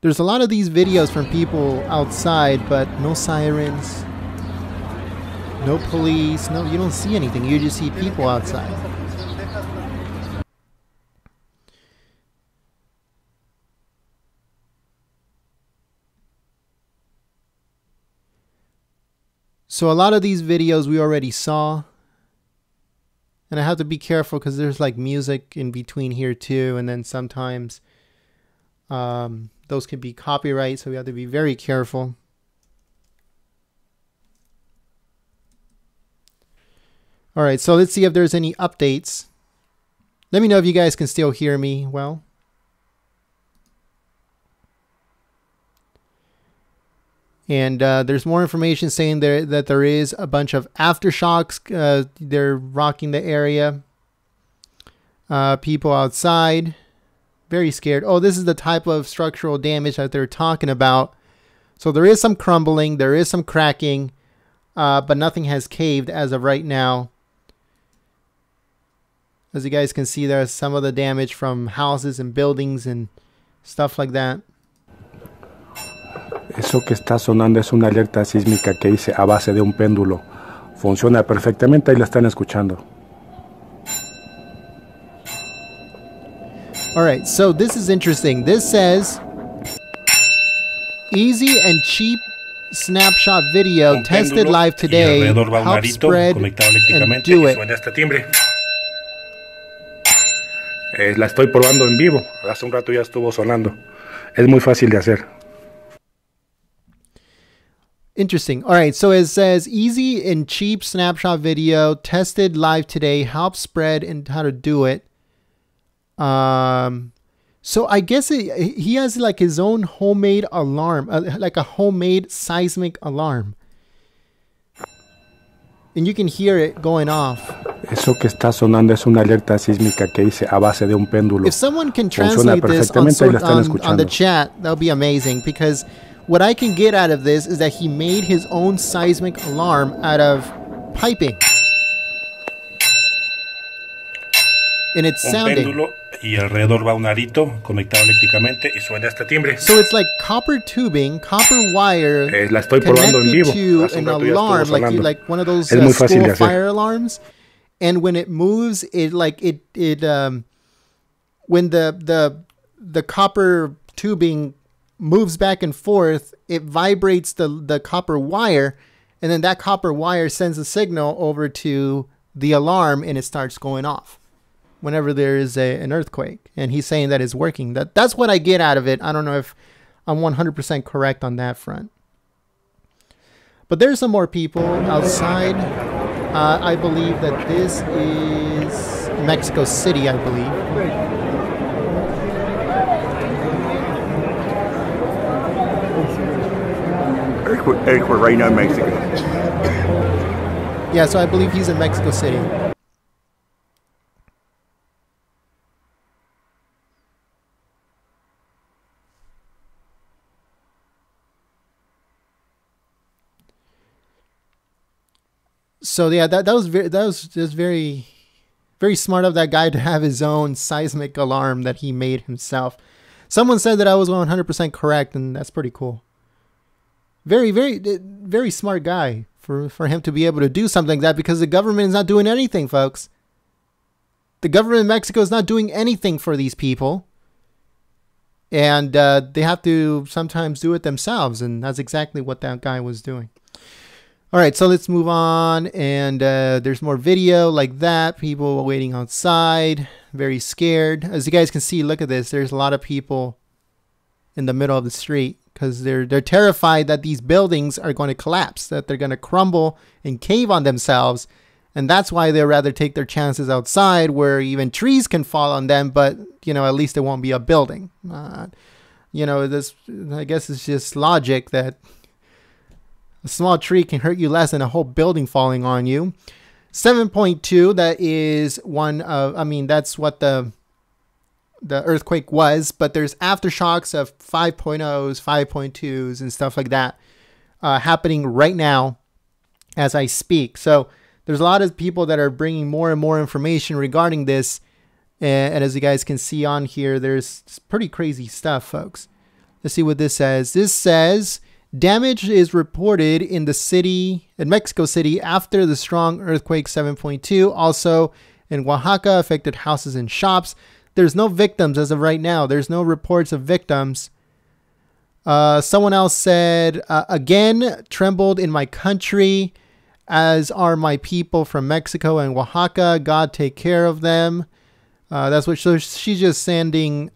There's a lot of these videos from people outside, but no sirens, no police, no, you don't see anything. You just see people outside. So a lot of these videos we already saw, and I have to be careful because there's like music in between here too, and then sometimes those could be copyright, so we have to be very careful. All right, so let's see if there's any updates. Let me know if you guys can still hear me well. And there's more information saying that there is a bunch of aftershocks. They're rocking the area. People outside, very scared. Oh, this is the type of structural damage that they're talking about. So there is some crumbling, there is some cracking, but nothing has caved as of right now. As you guys can see, there's some of the damage from houses and buildings and stuff like that. Eso que está sonando es una alerta sísmica que hice a base de un péndulo. Funciona perfectamente, ahí la están escuchando. All right, so this is interesting. This says easy and cheap snapshot video tested live today. Help spread and do it. La estoy probando en vivo. Hace un rato ya estuvo sonando. Es muy fácil de hacer. Interesting. All right. So it says easy and cheap snapshot video tested live today. Help spread and how to do it. So I guess he has like his own homemade alarm, like a homemade seismic alarm. And you can hear it going off. Eso que está sonando es una alerta sísmica que hice a base de un péndulo. If someone can translate this on the chat, that would be amazing, because what I can get out of this is that he made his own seismic alarm out of piping. And it's sounding. Y alrededor va un arito conectado eléctricamente y suena este timbre. So it's like copper tubing, copper wire la estoy probando en vivo. To an alarm, like one of those school fire alarms. And when it moves, when the copper tubing moves back and forth, it vibrates the copper wire, and then that copper wire sends a signal over to the alarm, and it starts going off whenever there is an earthquake. And he's saying that it's working. That's what I get out of it. I don't know if I'm 100% correct on that front. But there's some more people outside. I believe that this is Mexico City, I believe. Earthquake right now in Mexico. Yeah, so I believe he's in Mexico City. So yeah, that was just very smart of that guy to have his own seismic alarm that he made himself. Someone said that I was 100% correct, and that's pretty cool. Very smart guy for him to be able to do something like that, because the government is not doing anything, folks. The government of Mexico is not doing anything for these people. And they have to sometimes do it themselves, and that's exactly what that guy was doing. All right, so let's move on, and there's more video like that. People waiting outside, very scared. As you guys can see, look at this. There's a lot of people in the middle of the street because they're terrified that these buildings are going to collapse, that they're going to crumble and cave on themselves, and that's why they'd rather take their chances outside where even trees can fall on them, but, you know, at least it won't be a building. You know, this, I guess it's just logic that a small tree can hurt you less than a whole building falling on you. 7.2, that is one of, I mean, that's what the earthquake was, but there's aftershocks of 5.0s, 5.2s, and stuff like that happening right now as I speak. So there's a lot of people that are bringing more and more information regarding this. And as you guys can see on here, there's pretty crazy stuff, folks. Let's see what this says. This says, damage is reported in Mexico City after the strong earthquake 7.2. Also in Oaxaca, affected houses and shops. There's no victims as of right now. There's no reports of victims. Someone else said, again, trembled in my country, as are my people from Mexico and Oaxaca. God take care of them. That's what she's just sending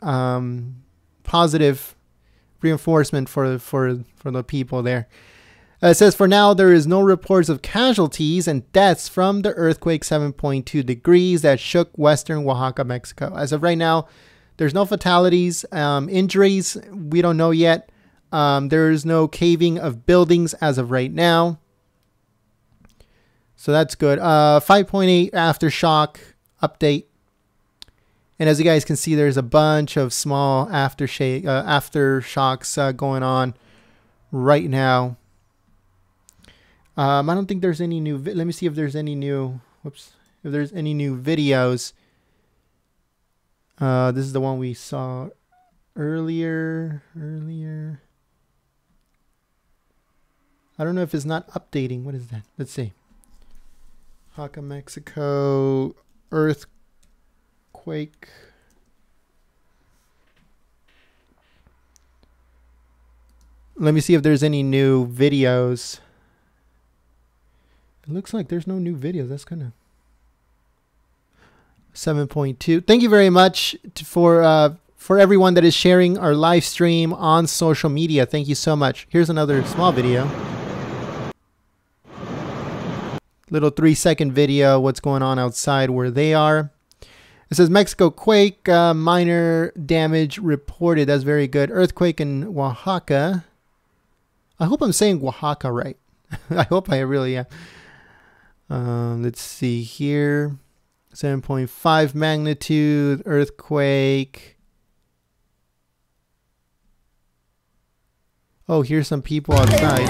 positive reinforcement for the people there. It says, for now, there is no reports of casualties and deaths from the earthquake 7.2 degrees that shook western Oaxaca, Mexico. As of right now, there's no fatalities, injuries. We don't know yet. There is no caving of buildings as of right now. So that's good. 5.8 aftershock update. And as you guys can see, there's a bunch of small aftershocks going on right now. I don't think there's any new. Let me see if there's any new. Whoops. If there's any new videos. This is the one we saw earlier. I don't know if it's not updating. What is that? Let's see. Oaxaca, Mexico earthquake. Let me see if there's any new videos. It looks like there's no new videos. That's kind of 7.2. Thank you very much for everyone that is sharing our live stream on social media. Thank you so much. Here's another small video. Little 3-second video. What's going on outside where they are. It says Mexico quake, minor damage reported. That's very good. Earthquake in Oaxaca. I hope I'm saying Oaxaca right. I hope I really am. Let's see here. 7.5 magnitude earthquake. Oh, here's some people outside.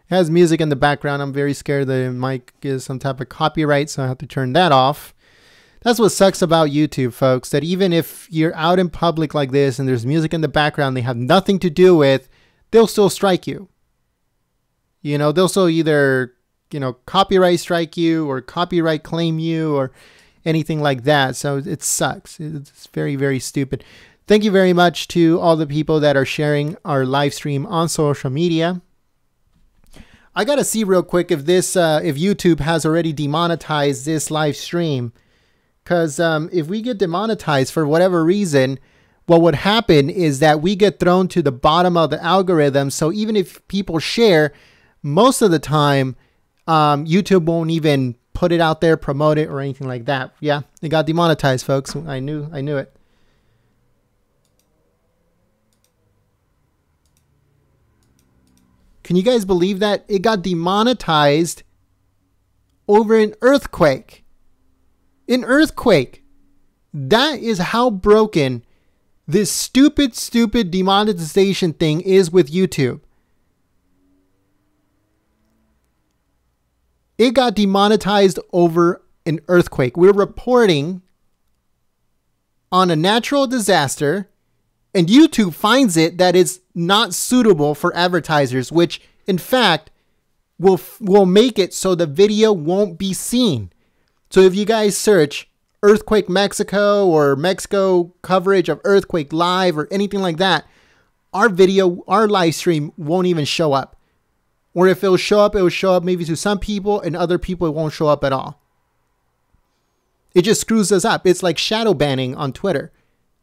It has music in the background. I'm very scared the mic is some type of copyright, so I have to turn that off. That's what sucks about YouTube, folks, that even if you're out in public like this and there's music in the background they have nothing to do with, they'll still strike you. You know, they'll still either, you know, copyright strike you or copyright claim you or anything like that. So it sucks. It's very, very stupid. Thank you very much to all the people that are sharing our live stream on social media. I got to see real quick if this, if YouTube has already demonetized this live stream. Because if we get demonetized for whatever reason, what would happen is that we get thrown to the bottom of the algorithm. So even if people share, most of the time, YouTube won't even put it out there, promote it, or anything like that. Yeah, it got demonetized, folks. I knew it. Can you guys believe that? It got demonetized over an earthquake. An earthquake. That is how broken this stupid demonetization thing is with YouTube. It got demonetized over an earthquake. We're reporting on a natural disaster, and YouTube finds it that it's not suitable for advertisers, which in fact will make it so the video won't be seen. So if you guys search Earthquake Mexico or Mexico coverage of earthquake live or anything like that, our video, our live stream won't even show up. Or if it will show up maybe to some people, and other people it won't show up at all. It just screws us up. It's like shadow banning on Twitter.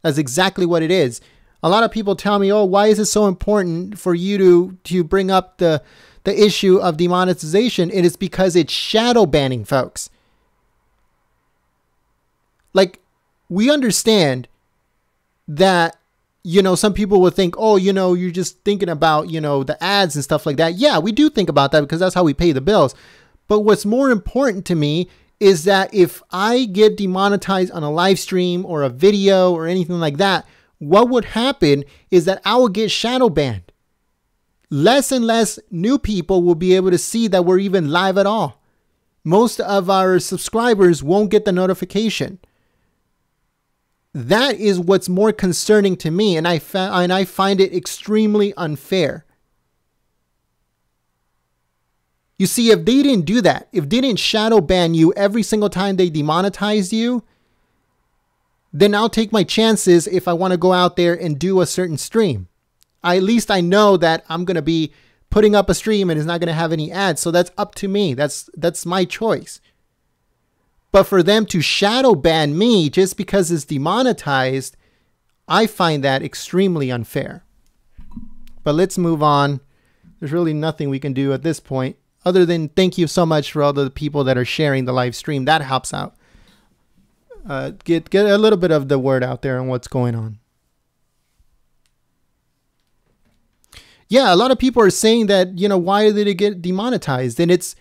That's exactly what it is. A lot of people tell me, oh, why is it so important for you to bring up the issue of demonetization? It is because it's shadow banning, folks. Like, we understand that, you know, some people would think, oh, you know, you're just thinking about, you know, the ads and stuff like that. Yeah, we do think about that because that's how we pay the bills. But what's more important to me is that if I get demonetized on a live stream or a video or anything like that, what would happen is that I will get shadow banned. Less and less new people will be able to see that we're even live at all. Most of our subscribers won't get the notification. That is what's more concerning to me, and I find it extremely unfair. You see, if they didn't do that, if they didn't shadow ban you every single time they demonetized you, then I'll take my chances if I want to go out there and do a certain stream. At least I know that I'm going to be putting up a stream and it's not going to have any ads, so that's up to me. That's my choice. But for them to shadow ban me just because it's demonetized, I find that extremely unfair. But let's move on. There's really nothing we can do at this point other than thank you so much for all the people that are sharing the live stream. That helps out. Get a little bit of the word out there on what's going on. Yeah, a lot of people are saying that, you know, why did it get demonetized? And it's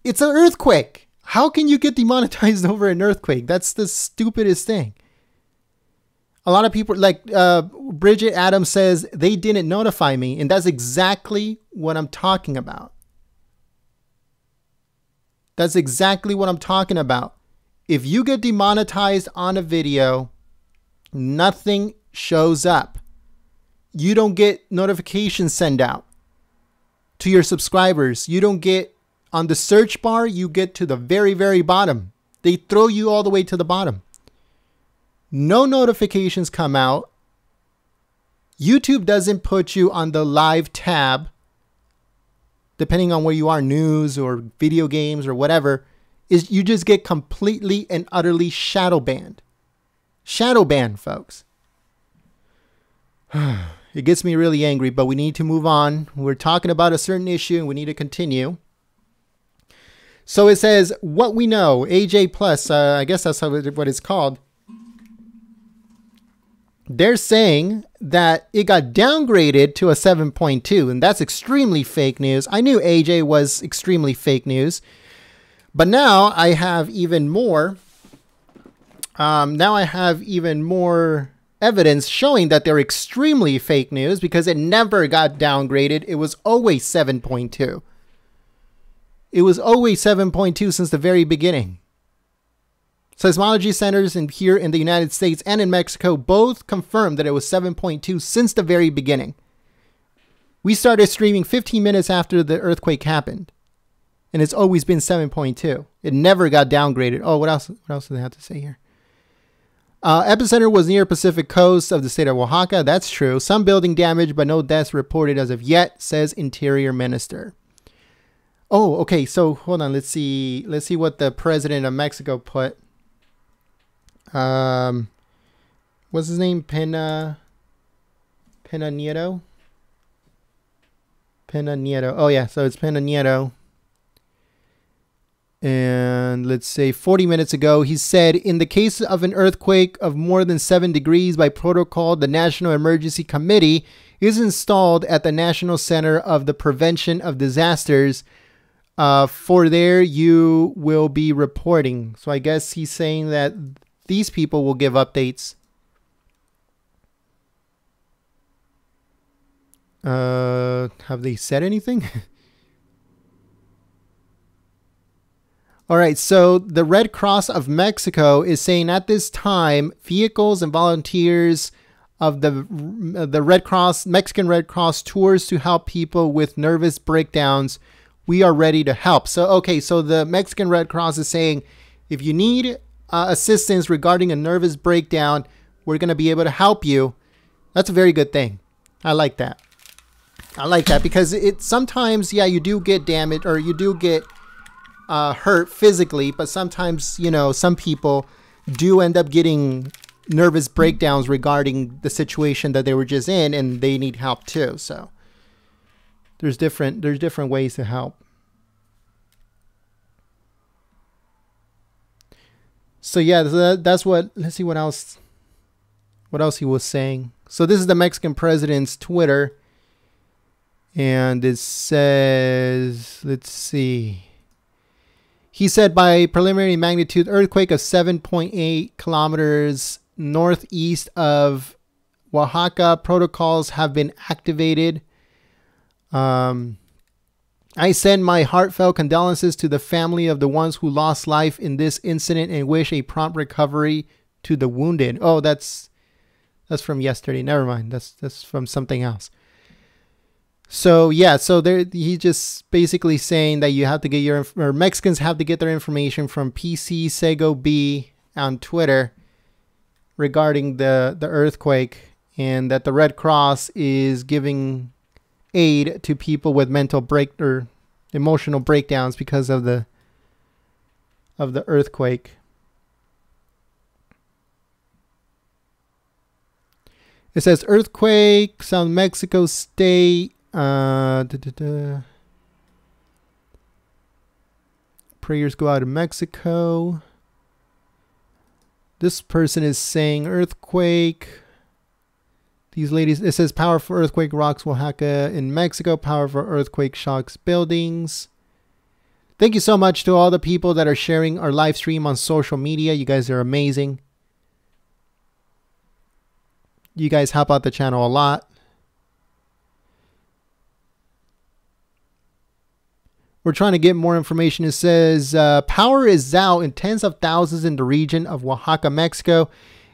an earthquake. How can you get demonetized over an earthquake? That's the stupidest thing. A lot of people, like Bridget Adams says, they didn't notify me. And that's exactly what I'm talking about. That's exactly what I'm talking about. If you get demonetized on a video, nothing shows up. You don't get notifications sent out to your subscribers. You don't get on the search bar, you get to the very, very bottom. They throw you all the way to the bottom. No notifications come out. YouTube doesn't put you on the live tab, depending on where you are, news or video games or whatever. Is you just get completely and utterly shadow banned. Shadow banned, folks. It gets me really angry, but we need to move on. We're talking about a certain issue and we need to continue. So it says, what we know, AJ Plus, I guess that's what it's called. They're saying that it got downgraded to a 7.2, and that's extremely fake news. I knew AJ was extremely fake news, but now I have even more. Now I have even more evidence showing that they're extremely fake news because it never got downgraded. It was always 7.2. It was always 7.2 since the very beginning. Seismology centers here in the United States and in Mexico both confirmed that it was 7.2 since the very beginning. We started streaming 15 minutes after the earthquake happened, and it's always been 7.2. It never got downgraded. Oh, what else? What else do they have to say here? Epicenter was near Pacific coast of the state of Oaxaca. That's true. Some building damage, but no deaths reported as of yet, says Interior Minister. Oh, okay. So hold on. Let's see. Let's see what the president of Mexico put. What's his name? Pena Nieto. Pena Nieto. Oh yeah. So it's Pena Nieto. And let's say 40 minutes ago, he said, in the case of an earthquake of more than 7 degrees by protocol, the National Emergency Committee is installed at the National Center of the Prevention of Disasters. For there you will be reporting. So I guess he's saying that these people will give updates. Have they said anything? All right, so the Red Cross of Mexico is saying at this time, vehicles and volunteers of the Red Cross, Mexican Red Cross tours to help people with nervous breakdowns. We are ready to help. So, okay, so the Mexican Red Cross is saying, if you need assistance regarding a nervous breakdown, we're going to be able to help you. That's a very good thing. I like that. I like that because it sometimes, yeah, you do get damaged or you do get hurt physically, but sometimes, you know, some people do end up getting nervous breakdowns regarding the situation that they were just in, and they need help too. So there's different ways to help. So yeah, that's what. Let's see what else he was saying. So this is the Mexican president's Twitter, and it says, let's see. He said, by preliminary magnitude earthquake of 7.8 kilometers northeast of Oaxaca, protocols have been activated. I send my heartfelt condolences to the family of the ones who lost life in this incident and wish a prompt recovery to the wounded. Oh, that's from yesterday. Never mind. That's from something else. So yeah, so he's just basically saying that you have to get Mexicans have to get their information from PC Sego B on Twitter regarding the earthquake, and that the Red Cross is giving aid to people with mental or emotional breakdowns because of the earthquake. It says earthquake, South Mexico State. Prayers go out to Mexico. This person is saying earthquake. These ladies, it says powerful earthquake rocks Oaxaca in Mexico. Powerful earthquake shocks buildings. Thank you so much to all the people that are sharing our live stream on social media. You guys are amazing. You guys help out the channel a lot. We're trying to get more information. It says power is out in tens of thousands in the region of Oaxaca, Mexico.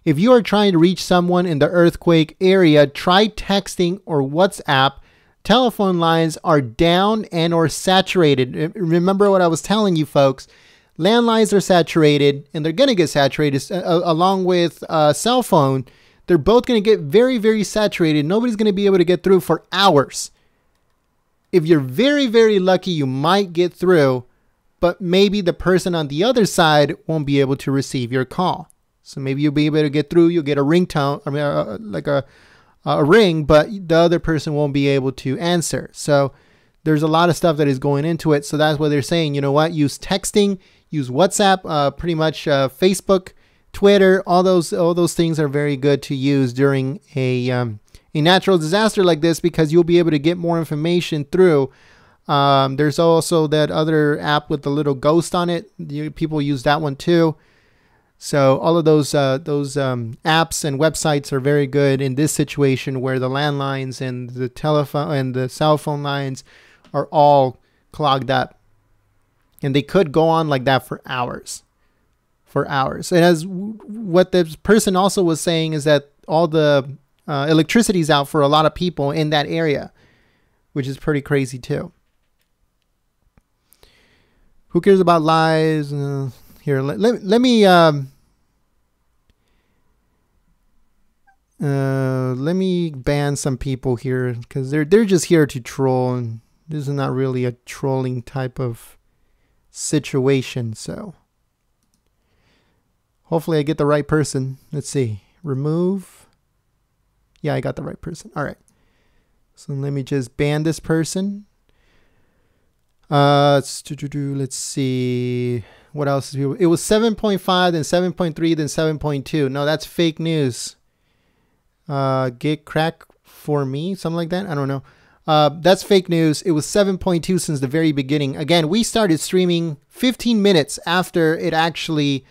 If you are trying to reach someone in the earthquake area, try texting or WhatsApp. Telephone lines are down and or saturated. Remember what I was telling you folks. landlines are saturated, and they're going to get saturated along with cell phone. They're both going to get very, very saturated. Nobody's going to be able to get through for hours. If you're very, very lucky, you might get through, but maybe the person on the other side won't be able to receive your call. So maybe you'll be able to get through. You'll get a ringtone, I mean, like a ring, but the other person won't be able to answer. So there's a lot of stuff that is going into it. So that's what they're saying. You know what? Use texting, use WhatsApp, pretty much Facebook, Twitter. All those things are very good to use during a natural disaster like this, because you'll be able to get more information through. There's also that other app with the little ghost on it. People use that one too. So all of those apps and websites are very good in this situation where the landlines and the telephone and the cell phone lines are all clogged up, and they could go on like that for hours. And as what the person also was saying is that all the electricity's out for a lot of people in that area, which is pretty crazy too. Who cares about lies? Here, let me ban some people here, because they're just here to troll, and this is not really a trolling type of situation. So hopefully I get the right person. Let's see. Remove. Yeah, I got the right person. All right. So let me just ban this person. Let's see. What else? It was 7.5, then 7.3, then 7.2. No, that's fake news. Get crack for me, something like that. I don't know. That's fake news. It was 7.2 since the very beginning. Again, we started streaming 15 minutes after it actually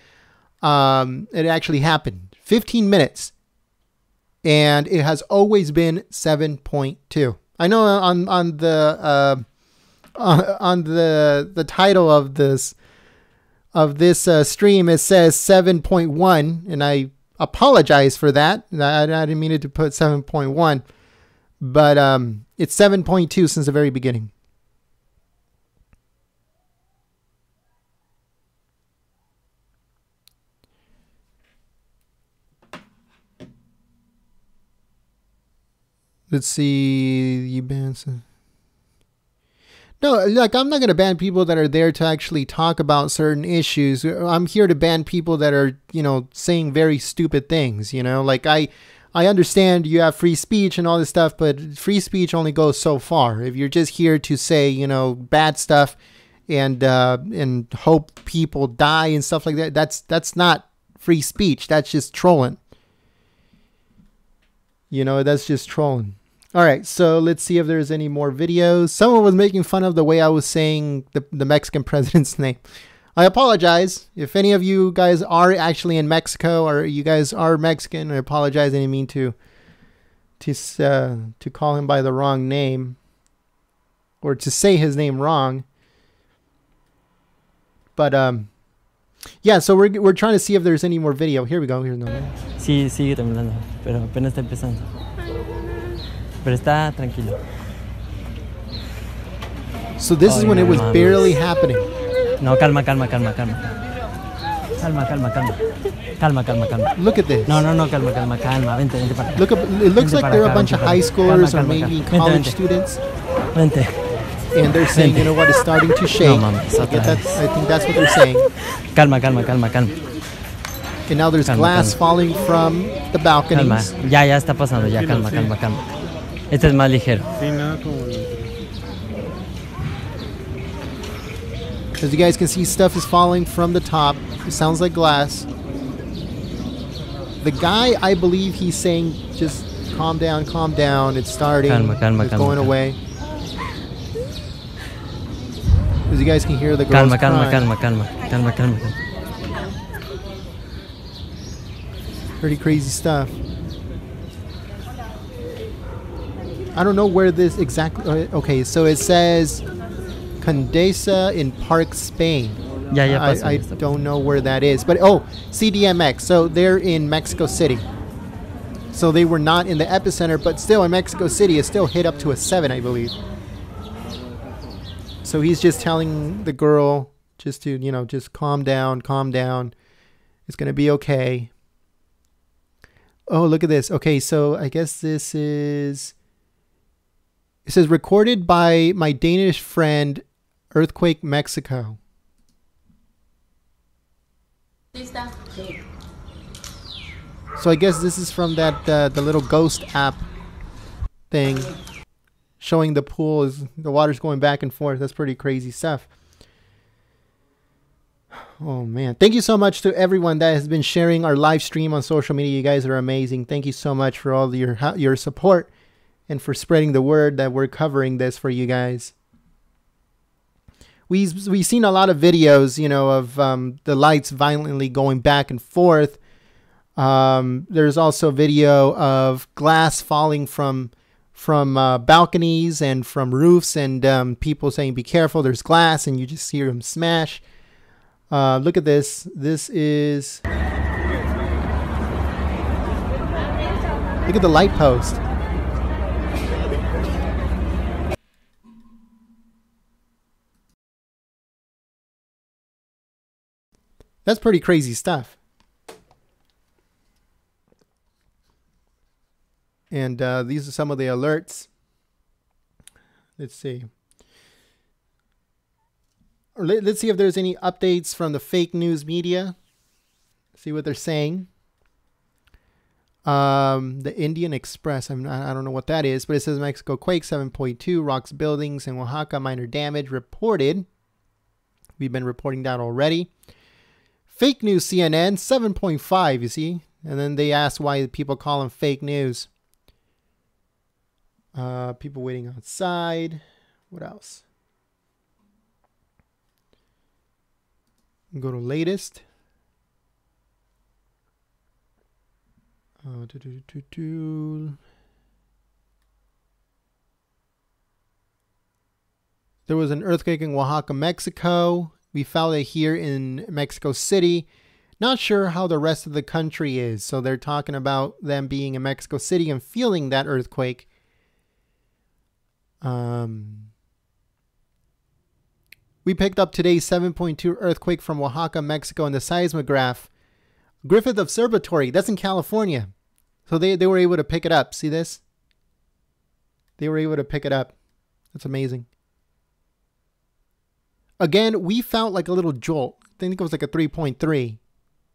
happened. 15 minutes. And it has always been 7.2. I know on the title of this stream it says 7.1, and I apologize for that. I didn't mean it to put 7.1, but it's 7.2 since the very beginning. Let's see. You ban some. No, like, I'm not going to ban people that are there to actually talk about certain issues. I'm here to ban people that are, saying very stupid things, Like, I understand you have free speech and all this stuff, but free speech only goes so far. If you're just here to say, bad stuff and hope people die and stuff like that, that's not free speech. That's just trolling. That's just trolling. All right, so let's see if there's any more videos. Someone was making fun of the way I was saying the Mexican president's name. I apologize. If any of you guys are actually in Mexico or you guys are Mexican, I apologize. I didn't mean to call him by the wrong name or to say his name wrong. But yeah, so we're trying to see if there's any more video. Here we go. Here's another. Sí, sigue temblando, pero apenas está empezando. Pero está tranquilo. So this is when it was barely happening. No, calma. Calma. Look at this. No, calma. Vente para acá. Look up. It looks like they're a bunch of high schoolers or maybe college students. Vente. And they're saying, you know what, it's starting to shake. No, mami, I think that's what they're saying. Calma. And now there's glass falling from the balconies. Calma. Ya está pasando. Ya, calma. Este es más ligero. As you guys can see, stuff is falling from the top. It sounds like glass. The guy, I believe he's saying, just calm down. It's starting. Calma. It's going away. As you guys can hear the girls crying. Calma. Pretty crazy stuff. I don't know where this exactly... Okay, so it says Condesa in Park, Spain. I don't know where that is. But, CDMX. So they're in Mexico City. So they were not in the epicenter, but still in Mexico City, it's still hit up to a 7, I believe. So he's just telling the girl just to, you know, just calm down, calm down. It's going to be okay. Oh, look at this. Okay, so I guess this is, it says recorded by my Danish friend, Earthquake Mexico. So I guess this is from that the little ghost app thing, showing the pool is the water's going back and forth. That's pretty crazy stuff. Oh man, thank you so much to everyone that has been sharing our live stream on social media. You guys are amazing. Thank you so much for all your support and for spreading the word that we're covering this for you guys. We've seen a lot of videos, you know, of the lights violently going back and forth. There's also video of glass falling from balconies and from roofs, and people saying, be careful, there's glass, and you just hear them smash. Look at this. This is... Look at the light post. That's pretty crazy stuff. And these are some of the alerts. Let's see. Let's see if there's any updates from the fake news media. See what they're saying. The Indian Express. I don't know what that is, but it says Mexico quake 7.2 rocks buildings in Oaxaca, minor damage reported. We've been reporting that already. Fake news CNN 7.5. You see, and then they ask why people call them fake news. People waiting outside. What else? Go to latest. There was an earthquake in Oaxaca, Mexico. We felt it here in Mexico City. Not sure how the rest of the country is. So they're talking about them being in Mexico City and feeling that earthquake. We picked up today's 7.2 earthquake from Oaxaca, Mexico in the seismograph. Griffith Observatory, that's in California. So they were able to pick it up. See this? They were able to pick it up. That's amazing. Again, we felt like a little jolt. I think it was like a 3.3.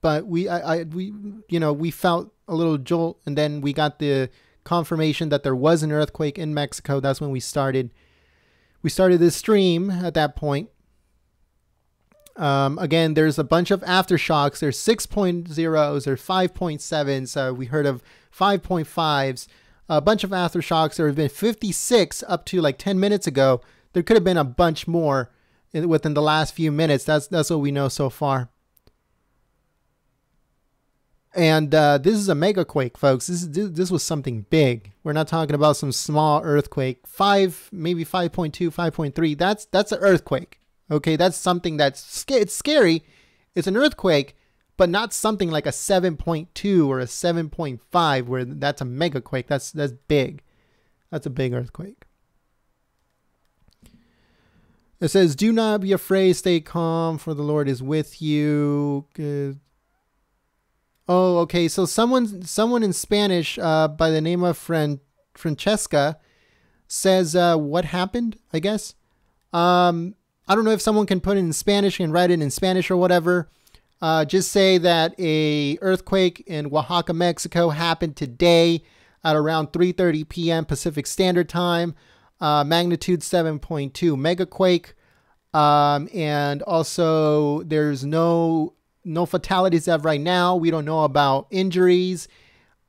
But we felt a little jolt, and then we got the confirmation that there was an earthquake in Mexico. That's when we started this stream at that point. Again, there's a bunch of aftershocks. There's 6.0s, there's 5.7s. We heard of 5.5s. A bunch of aftershocks. There have been 56 up to like 10 minutes ago. There could have been a bunch more within the last few minutes. That's what we know so far. And this is a mega quake, folks. This was something big. We're not talking about some small earthquake. Maybe 5.2, 5.3. That's an earthquake. Okay, that's something it's scary. It's an earthquake, but not something like a 7.2 or a 7.5 where that's a mega quake. That's big. That's a big earthquake. It says, "Do not be afraid. Stay calm, for the Lord is with you." Good. Oh, okay. So someone in Spanish by the name of Francesca says what happened, I guess. I don't know if someone can put it in Spanish and write it in Spanish or whatever. Just say that a earthquake in Oaxaca, Mexico happened today at around 3:30 p.m. Pacific Standard Time. Magnitude 7.2 megaquake. And also there's no fatalities as of right now. We don't know about injuries,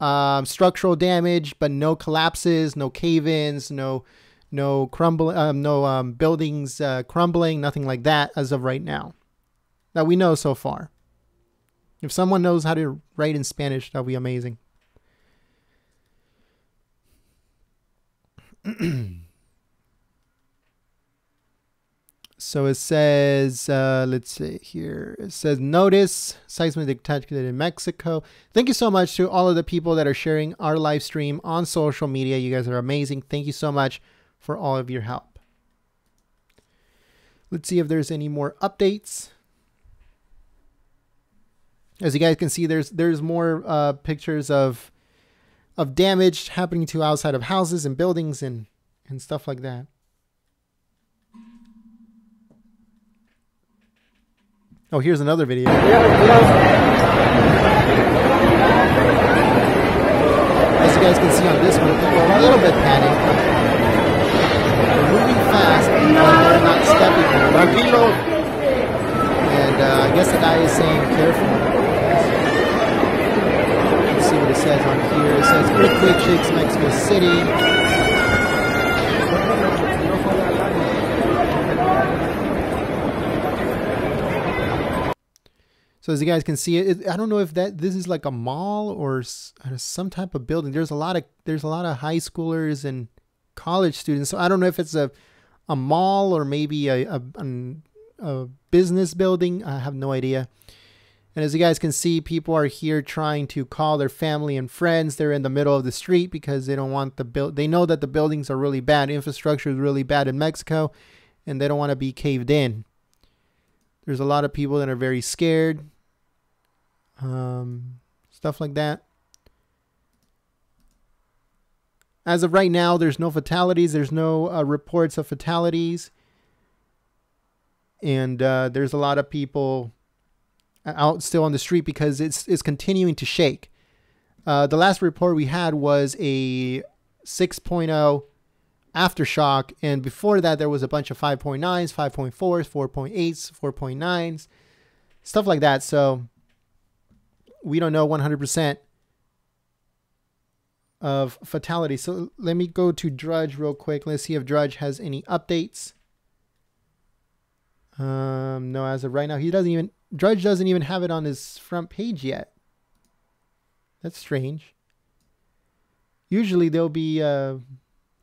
structural damage, but no collapses, no cave-ins, no buildings crumbling, nothing like that as of right now that we know so far. If someone knows how to write in Spanish, that'll be amazing. So it says, let's see here. It says, notice seismic detected in Mexico. Thank you so much to all of the people that are sharing our live stream on social media. You guys are amazing. Thank you so much for all of your help. Let's see if there's any more updates. As you guys can see, there's more pictures of damage happening to outside of houses and buildings and stuff like that. Oh, here's another video. As you guys can see on this one, people are a little bit panicked. They're moving fast, but they're not stepping. Tranquilo. And I guess the guy is saying careful. Let's see what it says on here. It says earthquake shakes Mexico City. So as you guys can see, I don't know if this is like a mall or some type of building. There's a lot of high schoolers and college students. So I don't know if it's a mall or maybe a business building. I have no idea. And as you guys can see, people are here trying to call their family and friends. They're in the middle of the street because they don't want they know that the buildings are really bad. Infrastructure is really bad in Mexico, and they don't want to be caved in. There's a lot of people that are very scared. Stuff like that. As of right now, there's no fatalities. There's no reports of fatalities. And there's a lot of people out still on the street because it's continuing to shake. The last report we had was a 6.0 aftershock, and before that there was a bunch of 5.9s, 5.4s, 4.8s, 4.9s, stuff like that. So we don't know 100% of fatality. So let me go to Drudge real quick. Let's see if Drudge has any updates. No, as of right now, Drudge doesn't even have it on his front page yet. That's strange. Usually there'll be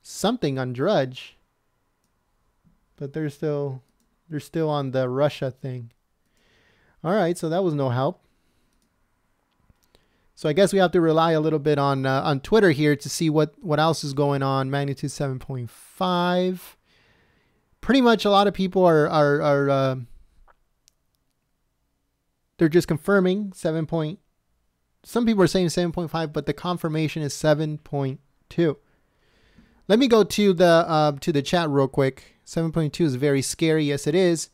something on Drudge, but they're still on the Russia thing. All right, so that was no help. So I guess we have to rely a little bit on Twitter here to see what else is going on. Magnitude 7.5. Pretty much a lot of people are they're just confirming 7. Some people are saying 7.5, but the confirmation is 7.2. Let me go to the chat real quick. 7.2 is very scary. Yes, it is.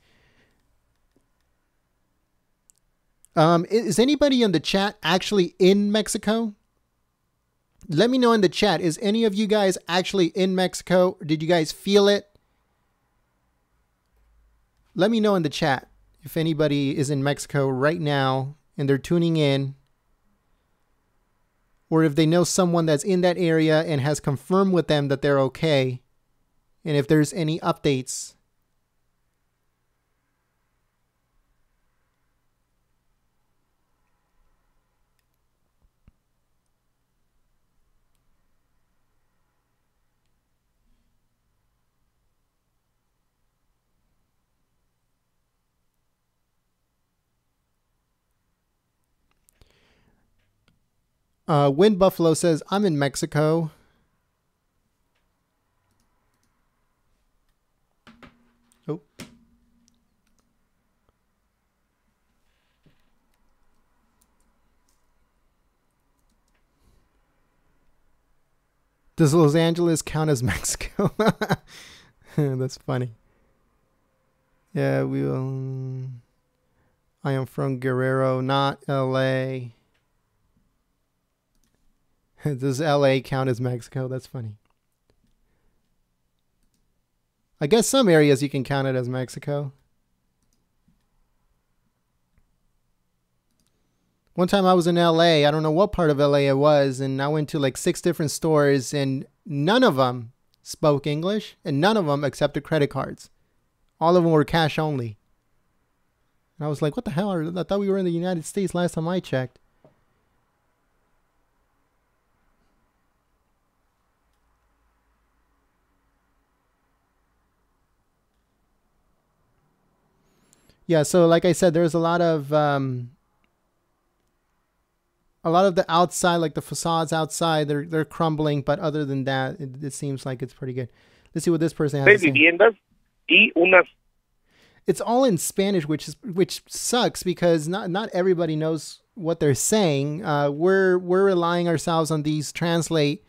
Is anybody in the chat actually in Mexico? Let me know in the chat. Is any of you guys actually in Mexico? Did you guys feel it? Let me know in the chat if anybody is in Mexico right now and they're tuning in, or if they know someone that's in that area and has confirmed with them that they're okay, and if there's any updates. Wind Buffalo says, I'm in Mexico. Oh. Does Los Angeles count as Mexico? That's funny. Yeah, I am from Guerrero, not LA. Does LA count as Mexico? That's funny. I guess some areas you can count it as Mexico. One time I was in LA. I don't know what part of LA it was, and I went to like 6 different stores, and none of them spoke English, and none of them accepted credit cards. All of them were cash only. And I was like, what the hell? I thought we were in the United States last time I checked. Yeah, so like I said, there's a lot of the outside, like the facades outside, they're crumbling. But other than that, it seems like it's pretty good. Let's see what this person has to say. it's all in Spanish, which sucks because not everybody knows what they're saying. We're relying ourselves on these translate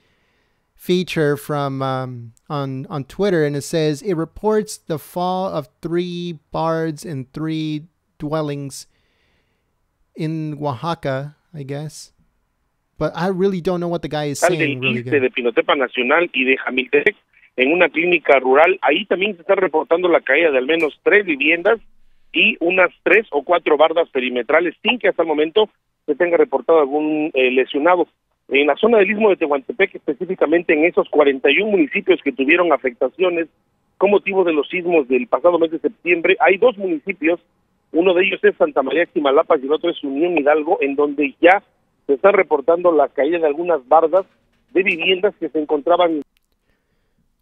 feature from on Twitter, and it says it reports the fall of 3 bards and 3 dwellings in Oaxaca, I guess. But I really don't know what the guy is saying. Really good. De Pinotepa Nacional y de Jamiltepec, en una clínica rural, ahí también se está reportando la caída de al menos 3 viviendas y unas 3 o 4 bardas perimetrales, sin que hasta el momento se tenga reportado algún lesionado. En la zona del Istmo de Tehuantepec, específicamente en esos 41 municipios que tuvieron afectaciones con motivo de los sismos del pasado mes de septiembre, hay 2 municipios, uno de ellos es Santa María Ximalapas y el otro es Unión Hidalgo, en donde ya se están reportando la caída de algunas bardas de viviendas que se encontraban.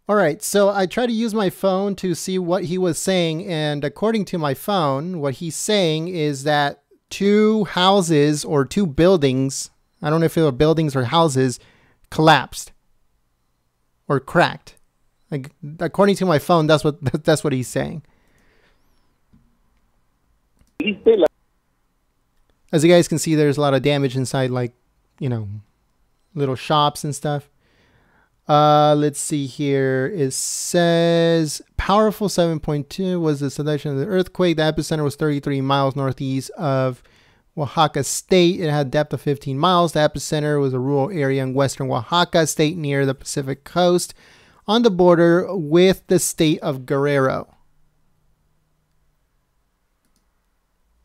All right, so I tried to use my phone to see what he was saying, and according to my phone, what he's saying is that 2 houses or 2 buildings, I don't know if they were buildings or houses, collapsed or cracked. Like, according to my phone, that's what he's saying. As you guys can see, there's a lot of damage inside, like, you know, little shops and stuff. Let's see here. It says powerful 7.2 was the selection of the earthquake. The epicenter was 33 miles northeast of Oaxaca State. It had depth of 15 miles. The epicenter was a rural area in western Oaxaca State near the Pacific coast on the border with the state of Guerrero.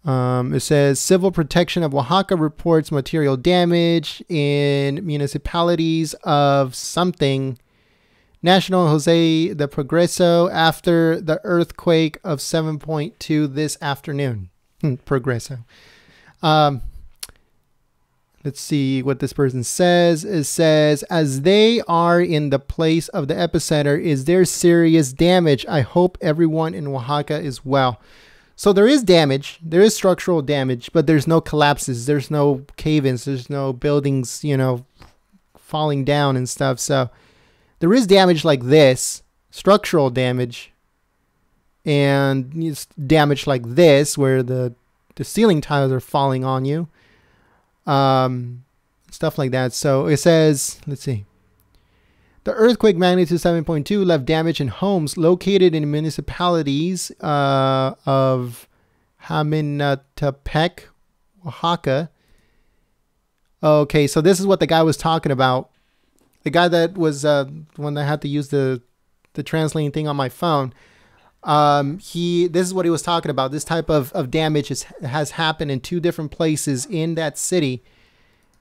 It says Civil Protection of Oaxaca reports material damage in municipalities of something. National Jose de Progreso after the earthquake of 7.2 this afternoon. Progreso. Let's see what this person says. It says, as they are in the place of the epicenter, is there serious damage? I hope everyone in Oaxaca is well. So there is damage. There is structural damage, but there's no collapses. There's no cave-ins. There's no buildings, you know, falling down and stuff. So there is damage like this, structural damage, and damage like this, where the ceiling tiles are falling on you. Stuff like that. So it says, let's see. The earthquake magnitude 7.2 left damage in homes located in municipalities of Jaminatepec, Oaxaca. Okay, so this is what the guy was talking about. The guy that was when I had to use the translating thing on my phone. This is what he was talking about. This type of damage has happened in 2 different places in that city.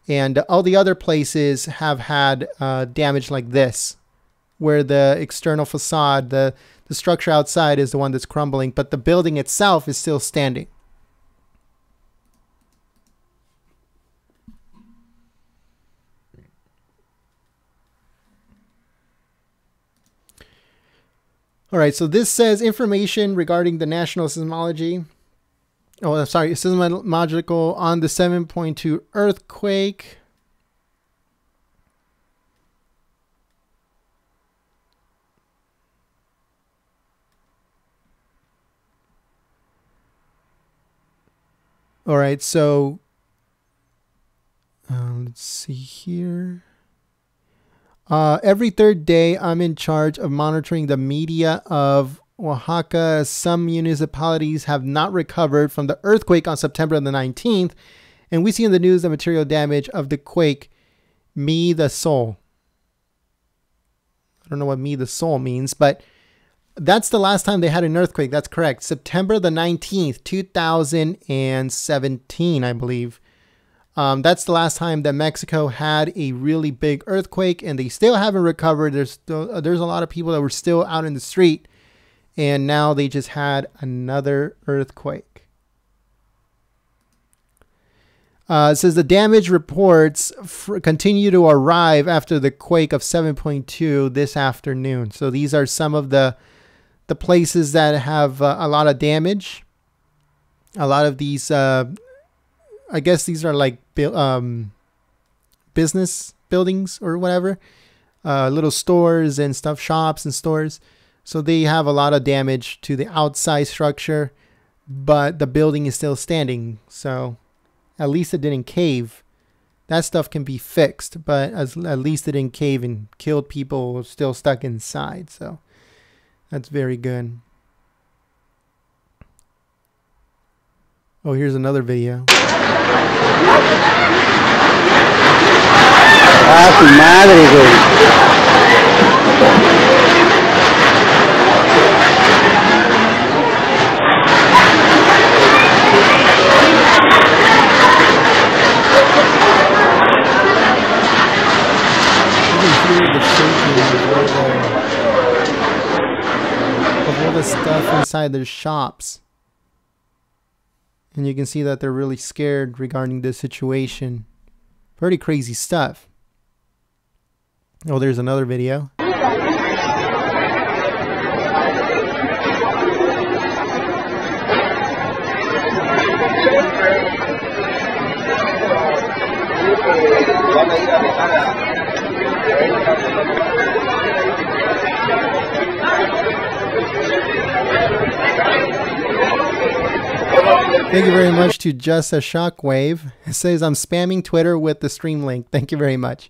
And all the other places have had damage like this, where the external facade, the structure outside is the one that's crumbling, but the building itself is still standing. All right, so this says information regarding the national seismology. Oh, sorry, seismological on the 7.2 earthquake. All right, so let's see here. Every 3rd day, I'm in charge of monitoring the media of Oaxaca. Some municipalities have not recovered from the earthquake on September the 19th. And we see in the news the material damage of the quake. Me, the soul. I don't know what me, the soul means, but that's the last time they had an earthquake. That's correct. September the 19th, 2017, I believe. That's the last time that Mexico had a really big earthquake, and they still haven't recovered. There's a lot of people that were still out in the street, and now they just had another earthquake. It says the damage reports continue to arrive after the quake of 7.2 this afternoon. So these are some of the places that have a lot of damage. A lot of these, I guess these are like business buildings or whatever, little stores and stuff, shops and stores. So they have a lot of damage to the outside structure. but the building is still standing. So at least it didn't cave. That stuff can be fixed, but at least it didn't cave and killed people still stuck inside. So that's very good. Oh, here's another video. Ah, su madre, güey. Of all the stuff inside their shops. And you can see that they're really scared regarding this situation. Pretty crazy stuff. Oh, there's another video. Thank you very much to Just a Shockwave. It says I'm spamming Twitter with the stream link. Thank you very much.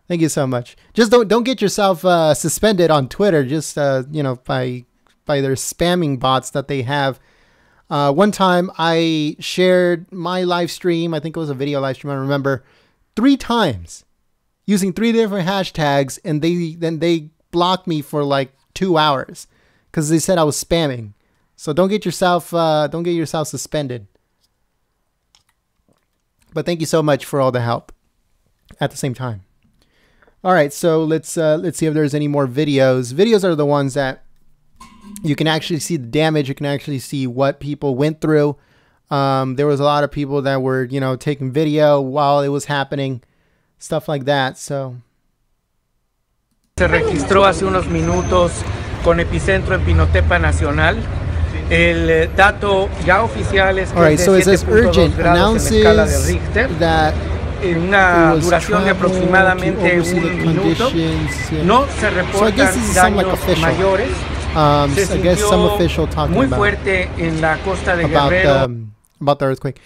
Thank you so much. Just don't get yourself suspended on Twitter. Just you know, by their spamming bots that they have. One time I shared my live stream. I think it was a video live stream. I remember 3 times using 3 different hashtags, and they blocked me for like 2 hours because they said I was spamming. So don't get yourself suspended. But thank you so much for all the help at the same time. All right, so let's see if there's any more videos. Videos are the ones that you can actually see the damage. You can actually see what people went through. There was a lot of people that were, you know, taking video while it was happening, stuff like that. So se registró hace unos minutos con epicentro en Pinotepa Nacional. El dato ya oficial es que so it says urgent announces that una duración de aproximadamente un minuto. No se reportan daños mayores. Se I guess some official talking muy fuerte en la costa de Guerrero. About the earthquake.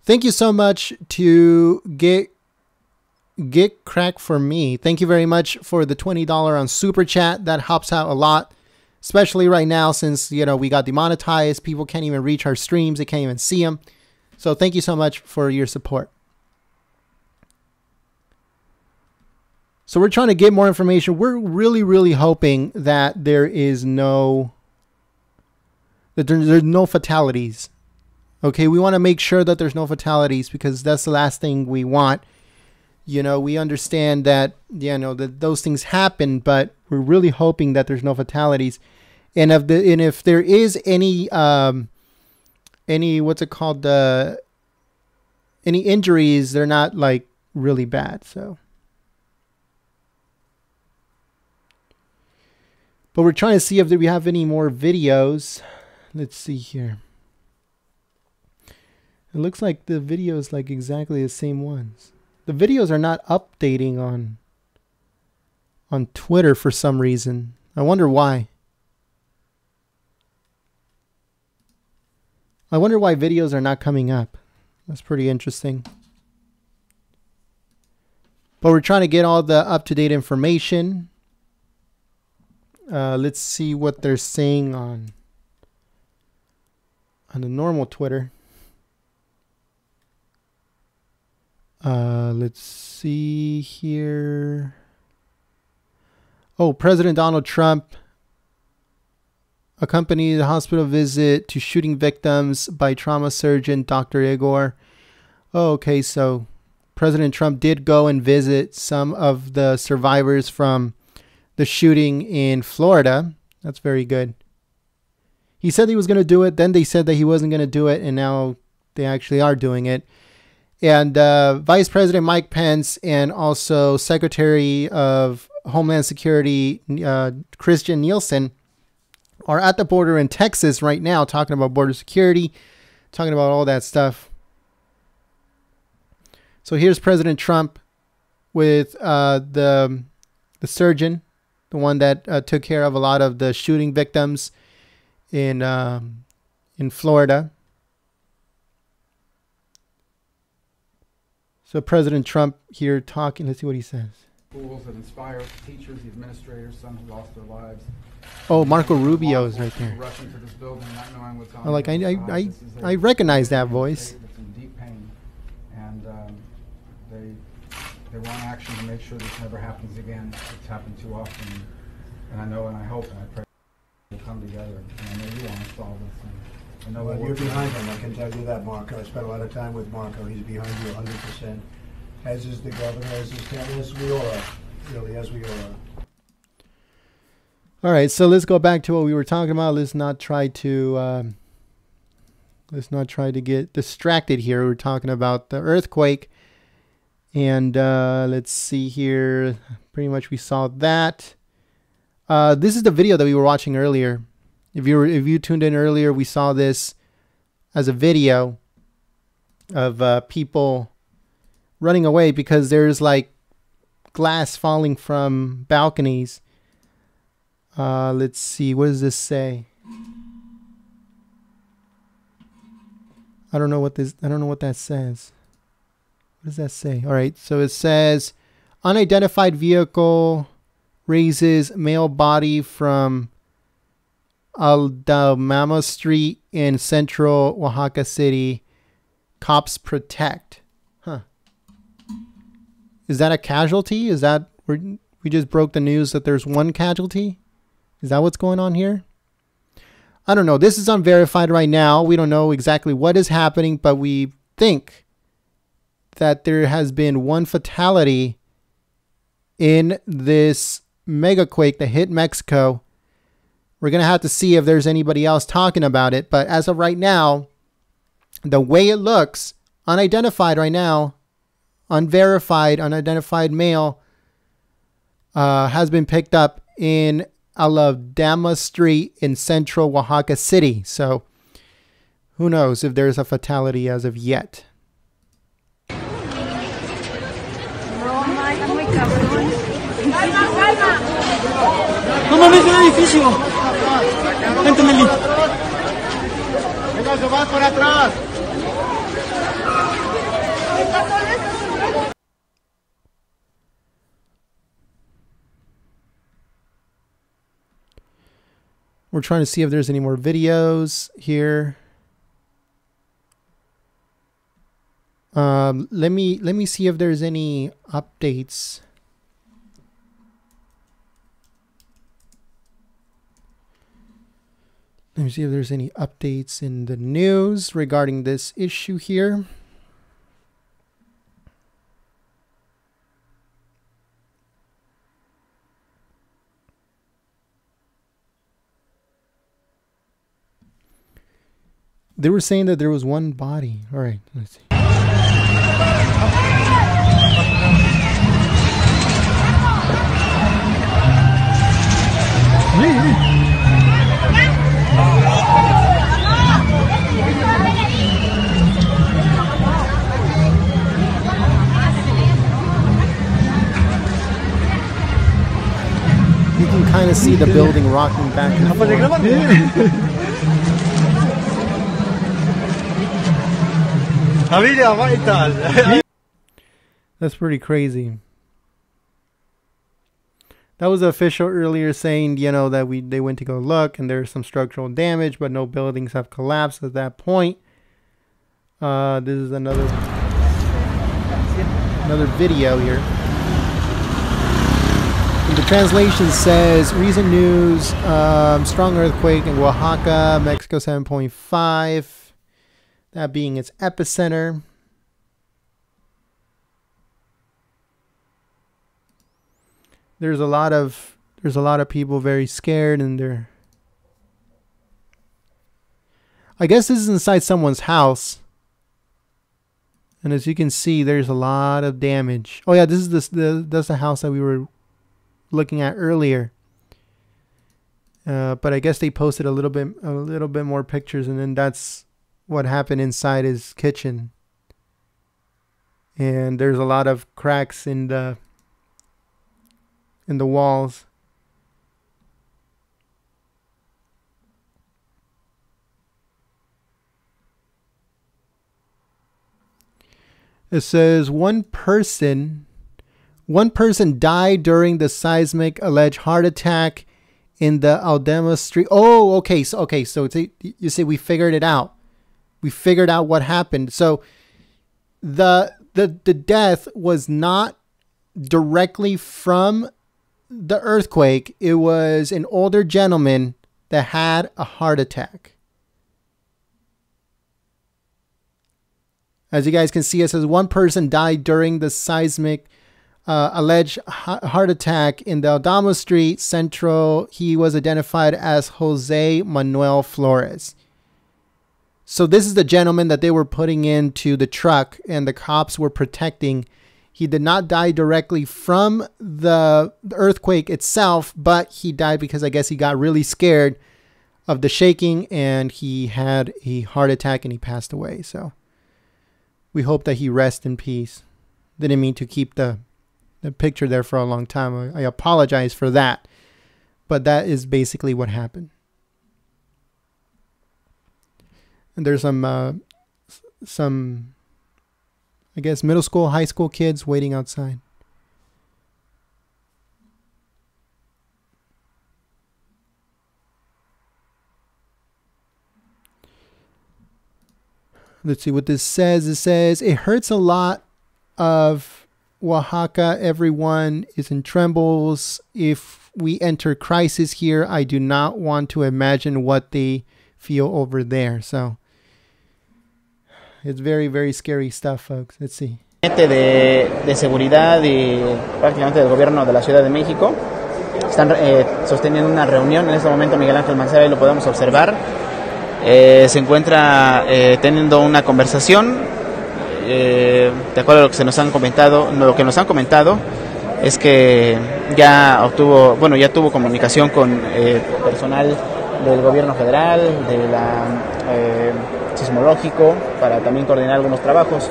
Thank you so much to Get Crack for Me. Thank you very much for the $20 on Super Chat. That helps out a lot. Especially right now, since, you know, we got demonetized. People can't even reach our streams. They can't even see them. So thank you so much for your support. So we're trying to get more information. We're really, really hoping that there's no fatalities. Okay, we want to make sure that there's no fatalities because that's the last thing we want. You know, we understand that, you know, that those things happen, but we're really hoping that there's no fatalities. And if there is any what's it called, any injuries, they're not like really bad. So, but we're trying to see if we have any more videos. Let's see here. It looks like the video is like exactly the same ones. The videos are not updating on Twitter for some reason. I wonder why. I wonder why videos are not coming up. That's pretty interesting. But we're trying to get all the up-to-date information. Let's see what they're saying on the normal Twitter. Let's see here. Oh, President Donald Trump accompanied the hospital visit to shooting victims by trauma surgeon Dr. Igor. Oh, okay, so President Trump did go and visit some of the survivors from the shooting in Florida. That's very good. He said he was going to do it. Then they said that he wasn't going to do it. And now they actually are doing it. And Vice President Mike Pence and also Secretary of Homeland Security Christian Nielsen are at the border in Texas right now talking about border security, talking about all that stuff. So here's President Trump with the surgeon, the one that took care of a lot of the shooting victims in Florida. So President Trump here talking. Let's see what he says. Schools that inspire teachers, the administrators, some who lost their lives. Oh, Marco Rubio is right there. Rushing to this building, not knowing what's on Oh, like the inside. I recognize that voice. It's in deep pain, and they want action to make sure this never happens again. It's happened too often, and I know, and I hope, and I pray we'll come together. And I know you want to solve this. And I know Well, you're behind him. I can tell you that, Marco. I spent a lot of time with Marco. He's behind you 100%. As is the governor, as is Ken, as we all are. Really, as we all are. All right, so let's go back to what we were talking about. Let's not try to get distracted here. We're talking about the earthquake, and let's see here. Pretty much, we saw that. This is the video that we were watching earlier. If you tuned in earlier, we saw this as a video of people running away because there's like glass falling from balconies. Let's see, what does this say? I don't know what that says. What does that say? All right, so it says unidentified vehicle raises male body from Aldamama Street in central Oaxaca City. Cops protect. Huh. Is that a casualty? Is that we just broke the news that there's one casualty? Is that what's going on here? I don't know. This is unverified right now. We don't know exactly what is happening, but we think that there has been one fatality in this megaquake that hit Mexico. We're going to have to see if there's anybody else talking about it. But as of right now, the way it looks, unidentified right now, unverified, unidentified male has been picked up in Aldama Street in central Oaxaca City. So who knows if there's a fatality as of yet. No mames, un edificio. Vente, Meli. Venga, se va por atrás. We're trying to see if there's any more videos here. Let me see if there's any updates. Let me see if there's any updates in the news regarding this issue here. They were saying that there was one body. All right, let's see. You can kind of see the building rocking back and forth. That's pretty crazy. That was the official earlier saying, you know, that they went to go look and there's some structural damage, but no buildings have collapsed at that point. This is another video here. And the translation says, recent news, strong earthquake in Oaxaca, Mexico 7.5. That being its epicenter. There's a lot of people very scared, and they're, I guess this is inside someone's house. And as you can see, there's a lot of damage. Oh yeah, this is that's the house that we were looking at earlier. But I guess they posted a little bit more pictures, and then that's what happened inside his kitchen. And there's a lot of cracks in the walls. It says one person died during the seismic alleged heart attack in the Aldama Street. Oh, okay. So you see, we figured it out. We figured out what happened. So the death was not directly from the earthquake. It was an older gentleman that had a heart attack. As you guys can see, it says one person died during the seismic alleged heart attack in the Aldama Street Central. He was identified as Jose Manuel Flores. So this is the gentleman that they were putting into the truck and the cops were protecting. He did not die directly from the earthquake itself, but he died because I guess he got really scared of the shaking and he had a heart attack and he passed away. So we hope that he rests in peace. Didn't mean to keep the picture there for a long time. I apologize for that. But that is basically what happened. And there's some I guess middle school, high school kids waiting outside. Let's see what this says. It says, it hurts a lot of Oaxaca. Everyone is in trembles. If we enter crisis here, I do not want to imagine what they feel over there. So it's very, very scary stuff, folks. Let's see. De seguridad y prácticamente del gobierno de la Ciudad de México están sosteniendo una reunión. En este momento Miguel Ángel Mancera, lo podemos observar. Se encuentra teniendo una conversación. De acuerdo a lo que nos han comentado, es que ya tuvo comunicación con personal del gobierno federal, de la sismológico, para también coordinar algunos trabajos.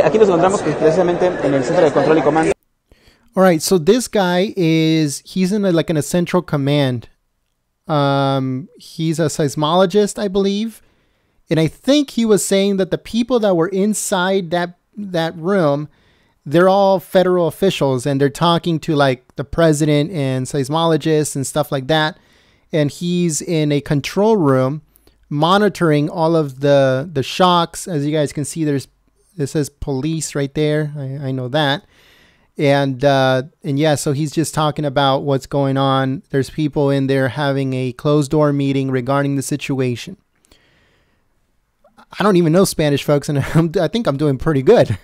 Aquí nos encontramos precisamente en el centro de control y comando. All right, so this guy he's in a central command. He's a seismologist, I believe. And I think he was saying that the people that were inside that room, they're all federal officials and they're talking to like the president and seismologists and stuff like that. And he's in a control room monitoring all of the shocks. As you guys can see, it says police right there. I know that. And yeah, so he's just talking about what's going on. There's people in there having a closed door meeting regarding the situation. I don't even know Spanish, folks, and I think I'm doing pretty good.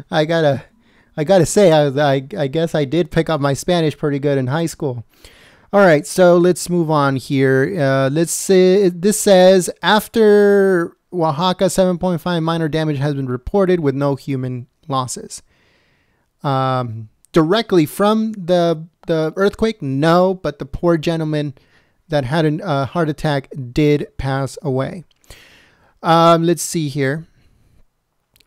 I gotta say, I guess I did pick up my Spanish pretty good in high school. All right, so let's move on here. Let's see. This says, after Oaxaca, 7.5 minor damage has been reported with no human losses. Directly from the earthquake, no, but the poor gentleman that had a heart attack did pass away. Let's see here.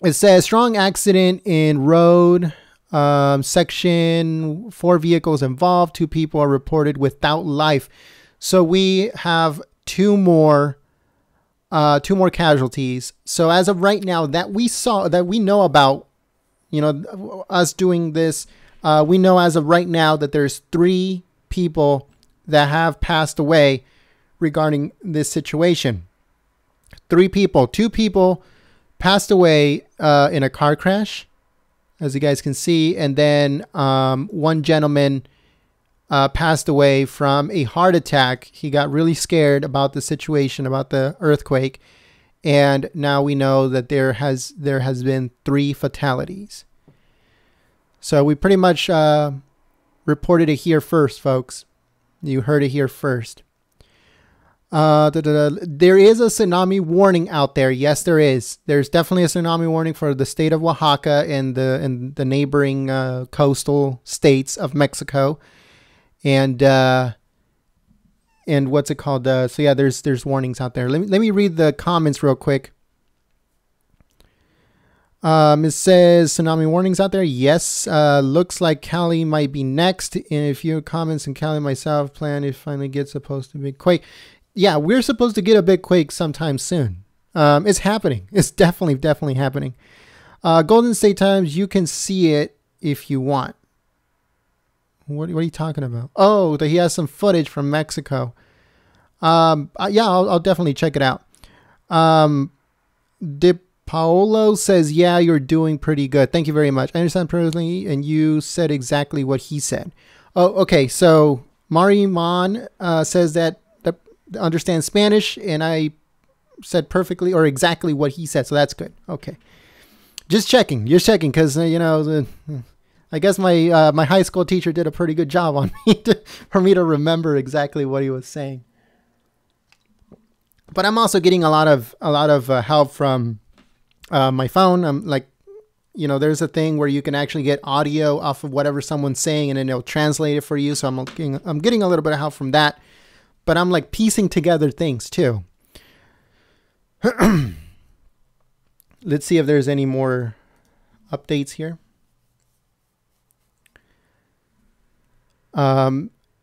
It says strong accident in road section, 4 vehicles involved, 2 people are reported without life. So we have two more casualties. So as of right now that we know about, us doing this, we know as of right now that there's 3 people that have passed away regarding this situation. 3 people, 2 people passed away in a car crash, as you guys can see. And then 1 gentleman passed away from a heart attack. He got really scared about the situation, about the earthquake. And now we know that there has been 3 fatalities. So we pretty much reported it here first, folks. You heard it here first. There is a tsunami warning out there. Yes, there is. There's definitely a tsunami warning for the state of Oaxaca and the neighboring coastal states of Mexico. And what's it called? So yeah, there's warnings out there. Let me read the comments real quick. It says tsunami warnings out there. Yes, looks like Cali might be next. In a few comments, and Cali myself plan if finally gets supposed to be quake. Yeah, we're supposed to get a big quake sometime soon. It's happening. It's definitely happening. Golden State Times, you can see it if you want. What are you talking about? Oh, that he has some footage from Mexico. Yeah, I'll definitely check it out. De Paolo says, yeah, you're doing pretty good. Thank you very much. I understand personally, and you said exactly what he said. Oh, okay. So Mariman says that understands Spanish, and I said perfectly or exactly what he said. So that's good. Okay. Just checking. You're checking because, you know, I guess my my high school teacher did a pretty good job on me for me to remember exactly what he was saying. But I'm also getting a lot of help from my phone. I'm like, you know, there's a thing where you can actually get audio off of whatever someone's saying, and then it'll translate it for you. So I'm getting a little bit of help from that. But I'm like piecing together things too. Let's see if there's any more updates here.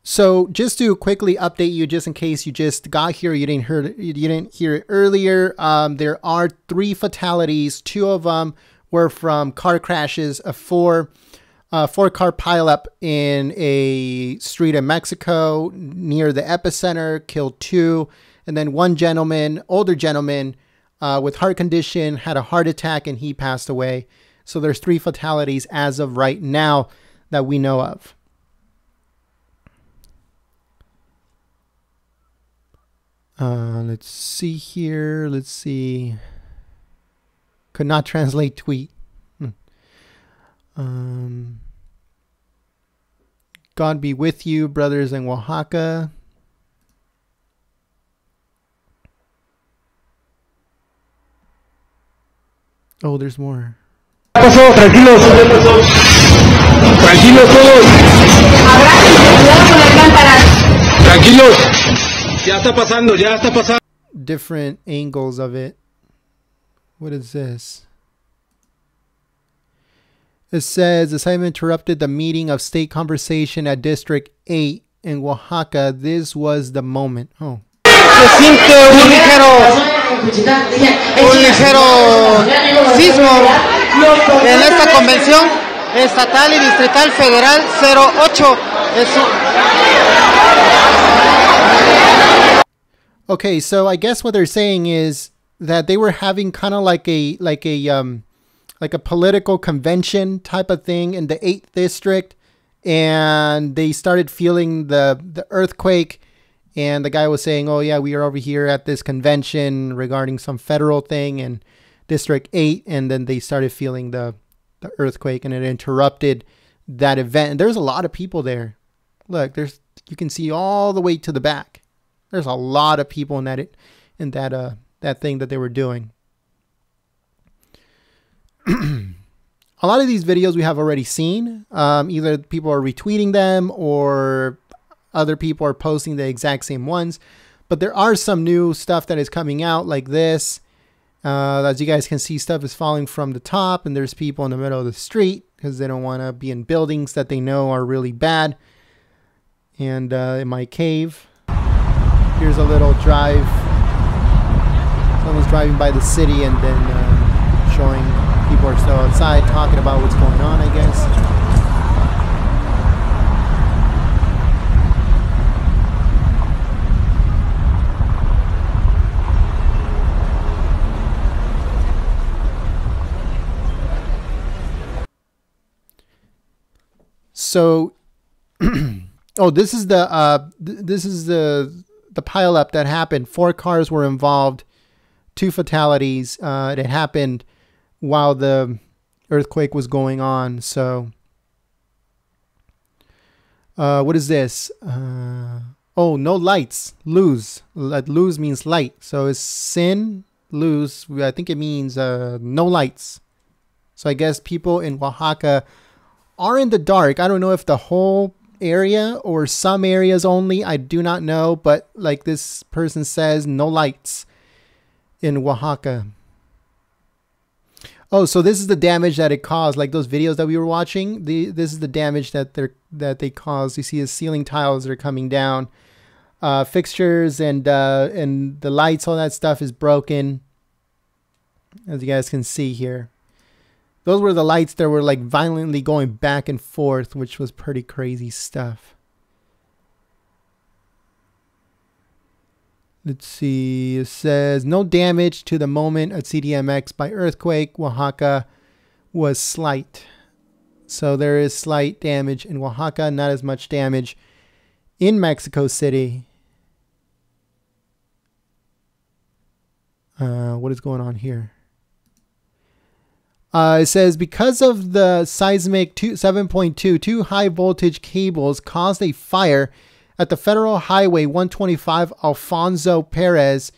So just to quickly update you, just in case you just got here, you didn't hear it earlier. There are 3 fatalities. 2 of them were from car crashes. A 4-car pileup in a street in Mexico near the Epicenter killed 2, and then 1 gentleman, older gentleman, with heart condition, had a heart attack and he passed away. So there's 3 fatalities as of right now that we know of. Let's see here. Let's see. Could not translate tweet. God be with you, brothers in Oaxaca. Oh, there's more. Tranquilos. Tranquilos todos. Tranquilos. Ya está pasando, ya está pasando. Different angles of it. What is this? It says the Seismic interrupted the meeting of state conversation at District 8 in Oaxaca. This was the moment. Oh. Se siente un ligero sismo en esta convención estatal y distrital federal 08. Okay, so I guess what they're saying is that they were having kind of like a political convention type of thing in the 8th district, and they started feeling the earthquake, and the guy was saying, oh yeah, we are over here at this convention regarding some federal thing in District 8, and then they started feeling the earthquake, and it interrupted that event. And there's a lot of people there. Look, you can see all the way to the back. There's a lot of people in that thing that they were doing. A lot of these videos we have already seen. Either people are retweeting them or other people are posting the exact same ones. But there are some new stuff that is coming out like this. As you guys can see, stuff is falling from the top, and there's people in the middle of the street because they don't want to be in buildings that they know are really bad. And in my cave. Here's a little drive. Someone's driving by the city and then showing people are still outside talking about what's going on, I guess. So, oh, this is the pileup that happened. 4 cars were involved, 2 fatalities. It happened while the earthquake was going on. So, what is this? Oh, no lights. Luz. Luz means light. So it's sin, luz. I think it means no lights. So I guess people in Oaxaca are in the dark. I don't know if the whole area or some areas only. I do not know. But like this person says, no lights in Oaxaca. Oh, so this is the damage that it caused. Like those videos that we were watching. This is the damage that they caused. You see the ceiling tiles that are coming down. Fixtures and the lights, all that stuff is broken. as you guys can see here. Those were the lights that were like violently going back and forth, which was pretty crazy stuff. Let's see. It says no damage to the moment at CDMX by earthquake. Oaxaca was slight. So there is slight damage in Oaxaca, not as much damage in Mexico City. What is going on here? It says because of the seismic 7.2, two high voltage cables caused a fire at the Federal Highway 125. Alfonso Perez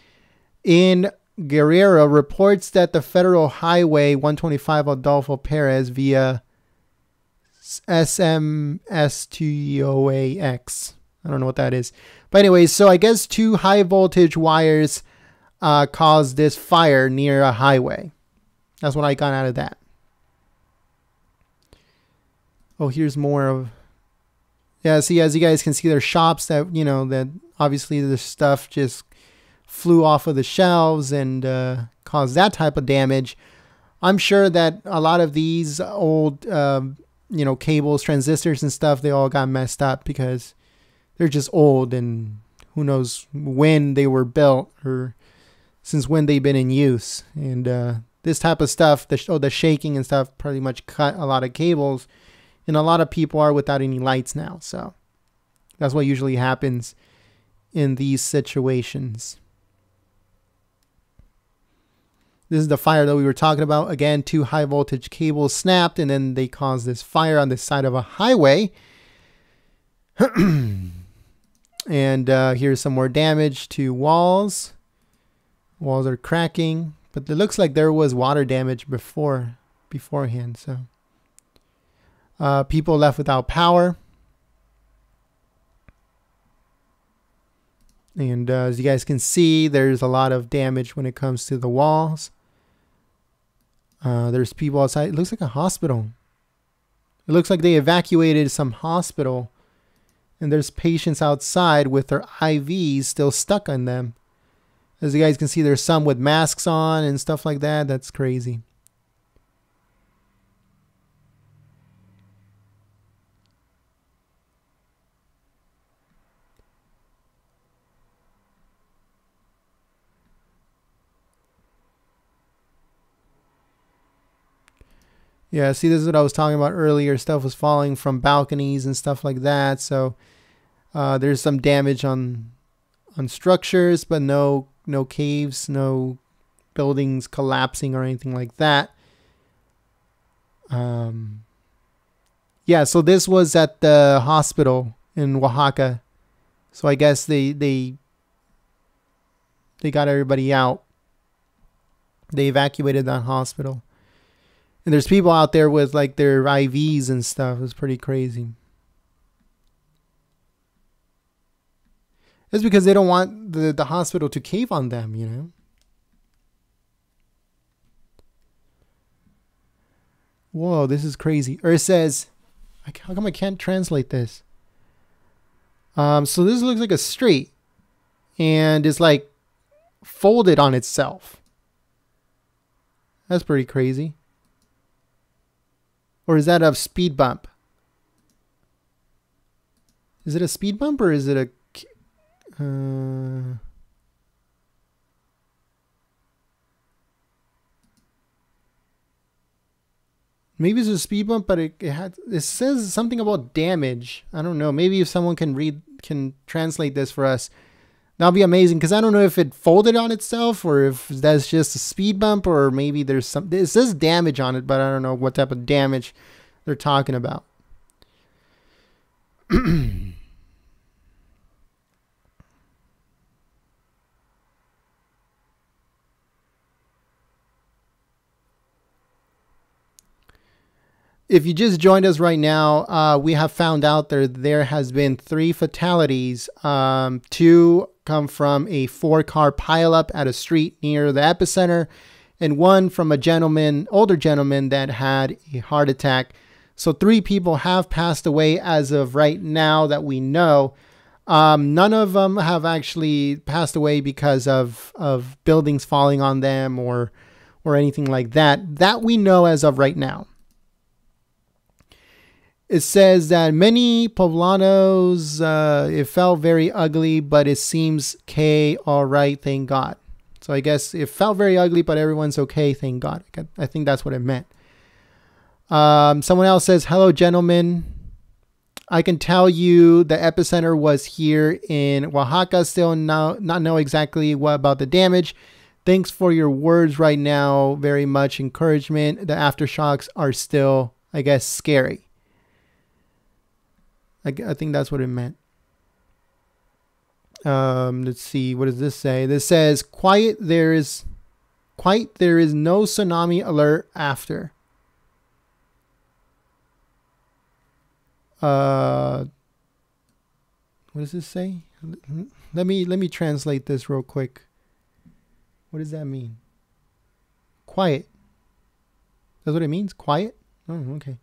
in Guerrero reports that the Federal Highway 125 Adolfo Perez via SMSTOAX. I don't know what that is. But anyways, so I guess two high voltage wires caused this fire near a highway. That's what I got out of that. Oh, here's more of... Yeah, see, as you guys can see, there's shops that, you know, that obviously the stuff just flew off of the shelves and caused that type of damage. I'm sure that a lot of these old, you know, cables, transistors and stuff, they all got messed up because they're just old and who knows when they were built or since when they've been in use. And this type of stuff, the shaking and stuff pretty much cut a lot of cables. And a lot of people are without any lights now. So that's what usually happens in these situations. This is the fire that we were talking about. Again, two high voltage cables snapped and then they caused this fire on the side of a highway. And here's some more damage to walls. Walls are cracking. But it looks like there was water damage beforehand. So people left without power. And as you guys can see, there's a lot of damage when it comes to the walls. There's people outside. It looks like a hospital. It looks like they evacuated some hospital. And there's patients outside with their IVs still stuck on them. As you guys can see, there's some with masks on and stuff like that. That's crazy. Yeah, see, this is what I was talking about earlier. Stuff was falling from balconies and stuff like that. So there's some damage on structures, but no caves, no buildings collapsing or anything like that. Yeah, so this was at the hospital in Oaxaca. So I guess they got everybody out. They evacuated that hospital. And there's people out there with like their IVs and stuff. It's pretty crazy. It's because they don't want the hospital to cave on them, you know. Whoa, this is crazy. Or it says, how come I can't translate this? So this looks like a street. And it's like folded on itself. That's pretty crazy. Or is that a speed bump? Is it a speed bump or is it a... maybe it's a speed bump, but it says something about damage. I don't know. Maybe if someone can translate this for us, that'll be amazing. Because I don't know if it folded on itself or if that's just a speed bump or maybe there's some. It says damage on it, but I don't know what type of damage they're talking about. If you just joined us right now, we have found out there has been 3 fatalities. 2 come from a 4-car pileup at a street near the epicenter, and 1 from a older gentleman that had a heart attack. So 3 people have passed away as of right now that we know. None of them have actually passed away because of buildings falling on them or or anything like that. That we know as of right now. It says that many poblanos, it felt very ugly, but it seems okay, all right, thank God. So I guess it felt very ugly, but everyone's okay, thank God. I think that's what it meant. Someone else says, hello, gentlemen. I can tell you the epicenter was here in Oaxaca. Still not know exactly what about the damage. Thanks for your words right now. Very much encouragement. The aftershocks are still, I guess, scary. I think that's what it meant. Let's see. What does this say? This says, quiet. There is no tsunami alert after. What does this say? Let me translate this real quick. What does that mean? Quiet. That's what it means? Quiet? Oh, okay.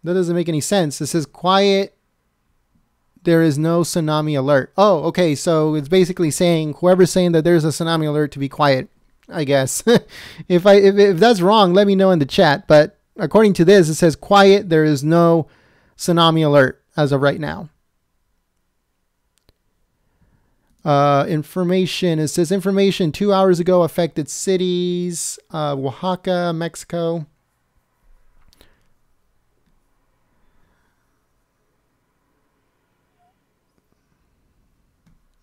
That doesn't make any sense. It says quiet. There is no tsunami alert. Oh, okay. So it's basically saying whoever's saying that there's a tsunami alert to be quiet, I guess. if that's wrong, let me know in the chat. But according to this, it says quiet. There is no tsunami alert as of right now. Information. It says information 2 hours ago affected cities, Oaxaca, Mexico.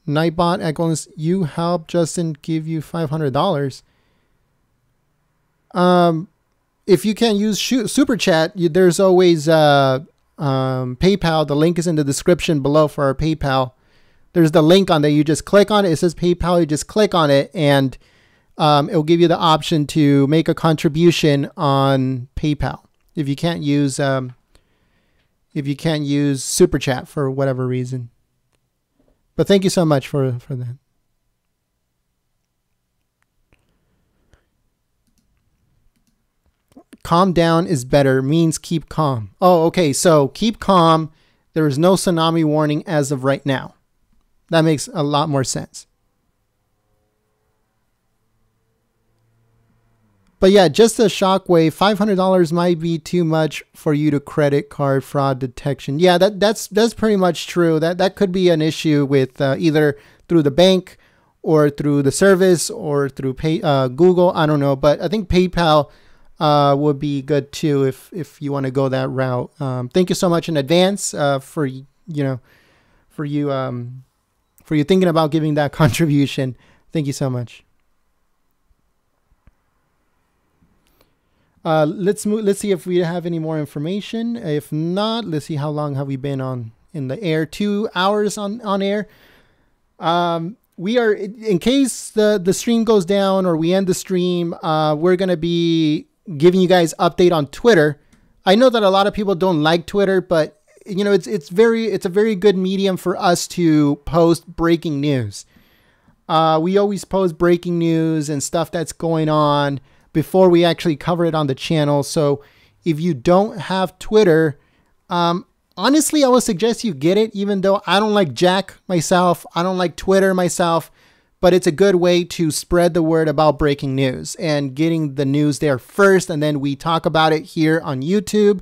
Nightbot equals you help Justin give you $500. If you can't use super chat, there's always PayPal. The link is in the description below for our PayPal. There's the link on there. You just click on it. It says PayPal. You just click on it, and it'll give you the option to make a contribution on PayPal. If you can't use super chat for whatever reason. But thank you so much for that. Calm down is better means keep calm. Oh, okay. So keep calm. There is no tsunami warning as of right now. That makes a lot more sense. But yeah, just a shockwave, $500 might be too much for you to credit card fraud detection. Yeah, that's pretty much true. That could be an issue with either through the bank or through the service or through Google. I don't know, but I think PayPal would be good too if you want to go that route. Thank you so much in advance for you thinking about giving that contribution. Thank you so much. Let's see if we have any more information. If not, let's see how long have we been in the air. 2 hours on air. We are, in case the stream goes down or we end the stream, we're going to be giving you guys update on Twitter. I know that a lot of people don't like Twitter, but you know, it's a very good medium for us to post breaking news. We always post breaking news and stuff that's going on before we actually cover it on the channel. So if you don't have Twitter, honestly, I would suggest you get it, even though I don't like Jack myself. I don't like Twitter myself, but it's a good way to spread the word about breaking news and getting the news there first. And then we talk about it here on YouTube.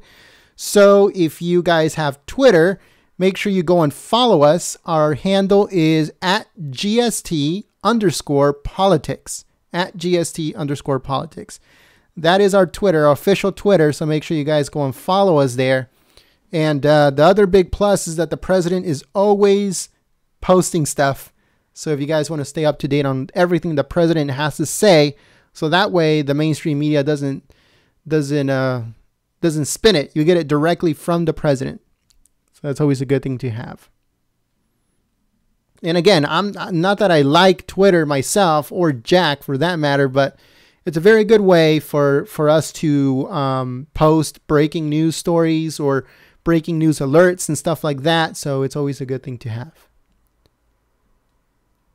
So if you guys have Twitter, make sure you go and follow us. Our handle is @GST_politics. @GST_politics. That is our Twitter, our official Twitter. So make sure you guys go and follow us there. And the other big plus is that the president is always posting stuff. So if you guys want to stay up to date on everything the president has to say, so that way the mainstream media doesn't spin it. You get it directly from the president. So that's always a good thing to have. And again, I'm not that I like Twitter myself or Jack for that matter, but it's a very good way for us to post breaking news stories or breaking news alerts and stuff like that. So it's always a good thing to have.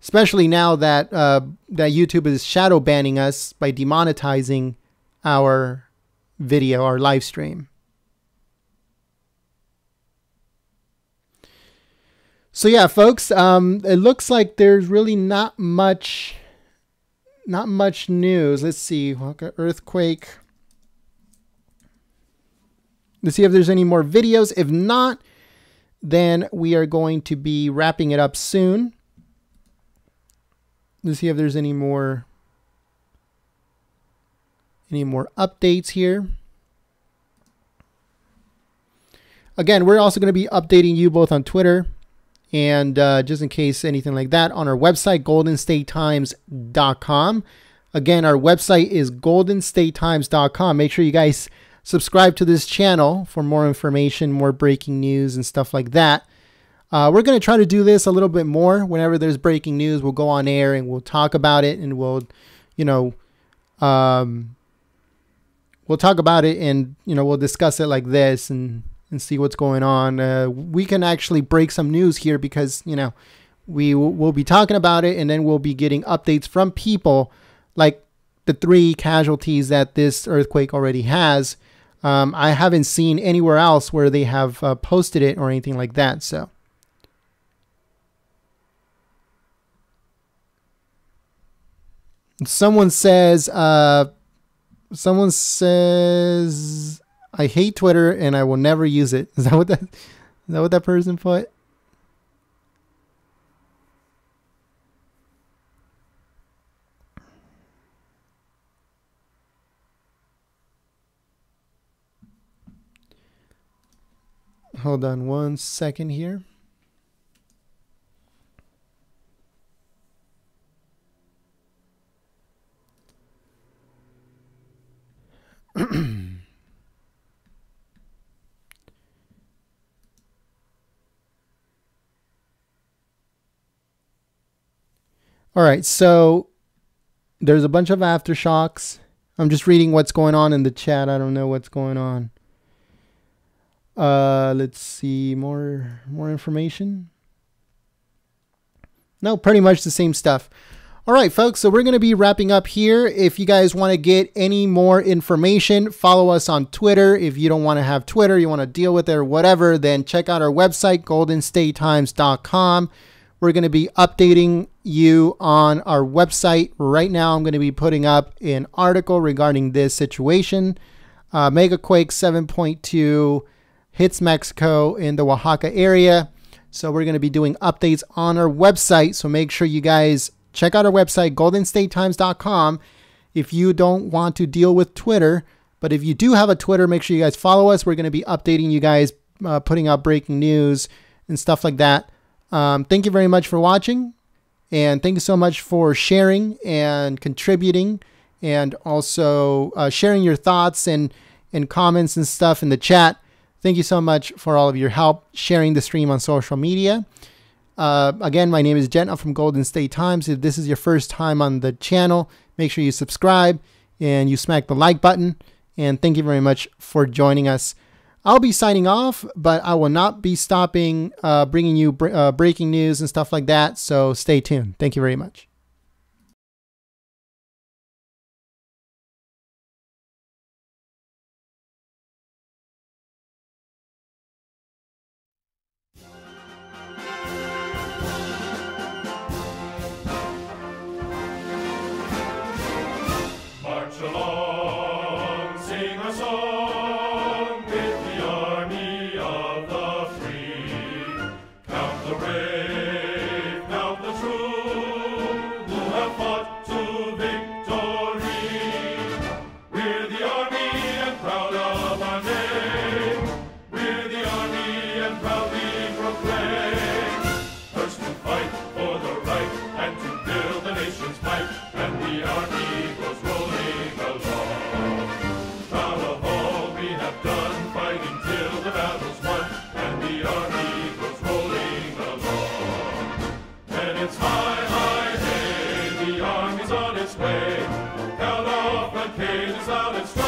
Especially now that that YouTube is shadow banning us by demonetizing our video, our live stream. So yeah, folks, it looks like there's really not much not much news. Let's see. Oaxaca earthquake. Let's see if there's any more videos. If not, then we are going to be wrapping it up soon. Let's see if there's any more updates here. Again, we're also going to be updating you both on Twitter and just in case anything like that on our website, goldenstatetimes.com. Again, our website is goldenstatetimes.com. Make sure you guys subscribe to this channel for more information, more breaking news and stuff like that. We're going to try to do this a little bit more. Whenever there's breaking news, we'll go on air and we'll talk about it, and we'll talk about it, and we'll discuss it like this and see what's going on. We can actually break some news here because we'll be talking about it, and then we'll be getting updates from people like the 3 casualties that this earthquake already has. I haven't seen anywhere else where they have posted it or anything like that. So someone says I hate Twitter and I will never use it. Is that what that person put? Hold on one second here. All right, so there's a bunch of aftershocks. I'm just reading what's going on in the chat. I don't know what's going on. Let's see, more information. No, pretty much the same stuff. All right, folks, so we're going to be wrapping up here. If you guys want to get any more information, follow us on Twitter. If you don't want to have Twitter, you want to deal with it or whatever, then check out our website, goldenstatetimes.com. We're going to be updating you on our website. Right now, I'm going to be putting up an article regarding this situation. Megaquake 7.2 hits Mexico in the Oaxaca area. So we're going to be doing updates on our website. So make sure you guys check out our website, goldenstatetimes.com. If you don't want to deal with Twitter, but if you do have a Twitter, make sure you guys follow us. We're going to be updating you guys, putting out breaking news and stuff like that. Thank you very much for watching, and thank you so much for sharing and contributing, and also sharing your thoughts and comments and stuff in the chat. Thank you so much for all of your help sharing the stream on social media. Again, my name is Jen. I'm from Golden State Times. If this is your first time on the channel, make sure you subscribe and you smack the like button. And thank you very much for joining us. I'll be signing off, but I will not be stopping bringing you breaking news and stuff like that. So stay tuned. Thank you very much. March along, sing a song with the army of the free. Count the brave, count the true, who have fought to victory. We're the army and proud of our name. We're the army and proudly proclaim. First to fight for the right and to build the nation's might, and the army goes rolling along. Proud of all we have done, fighting till the battle's won, and the army goes rolling along. And it's high, high, hey, the army's on its way. Count off, the cane is out and straight.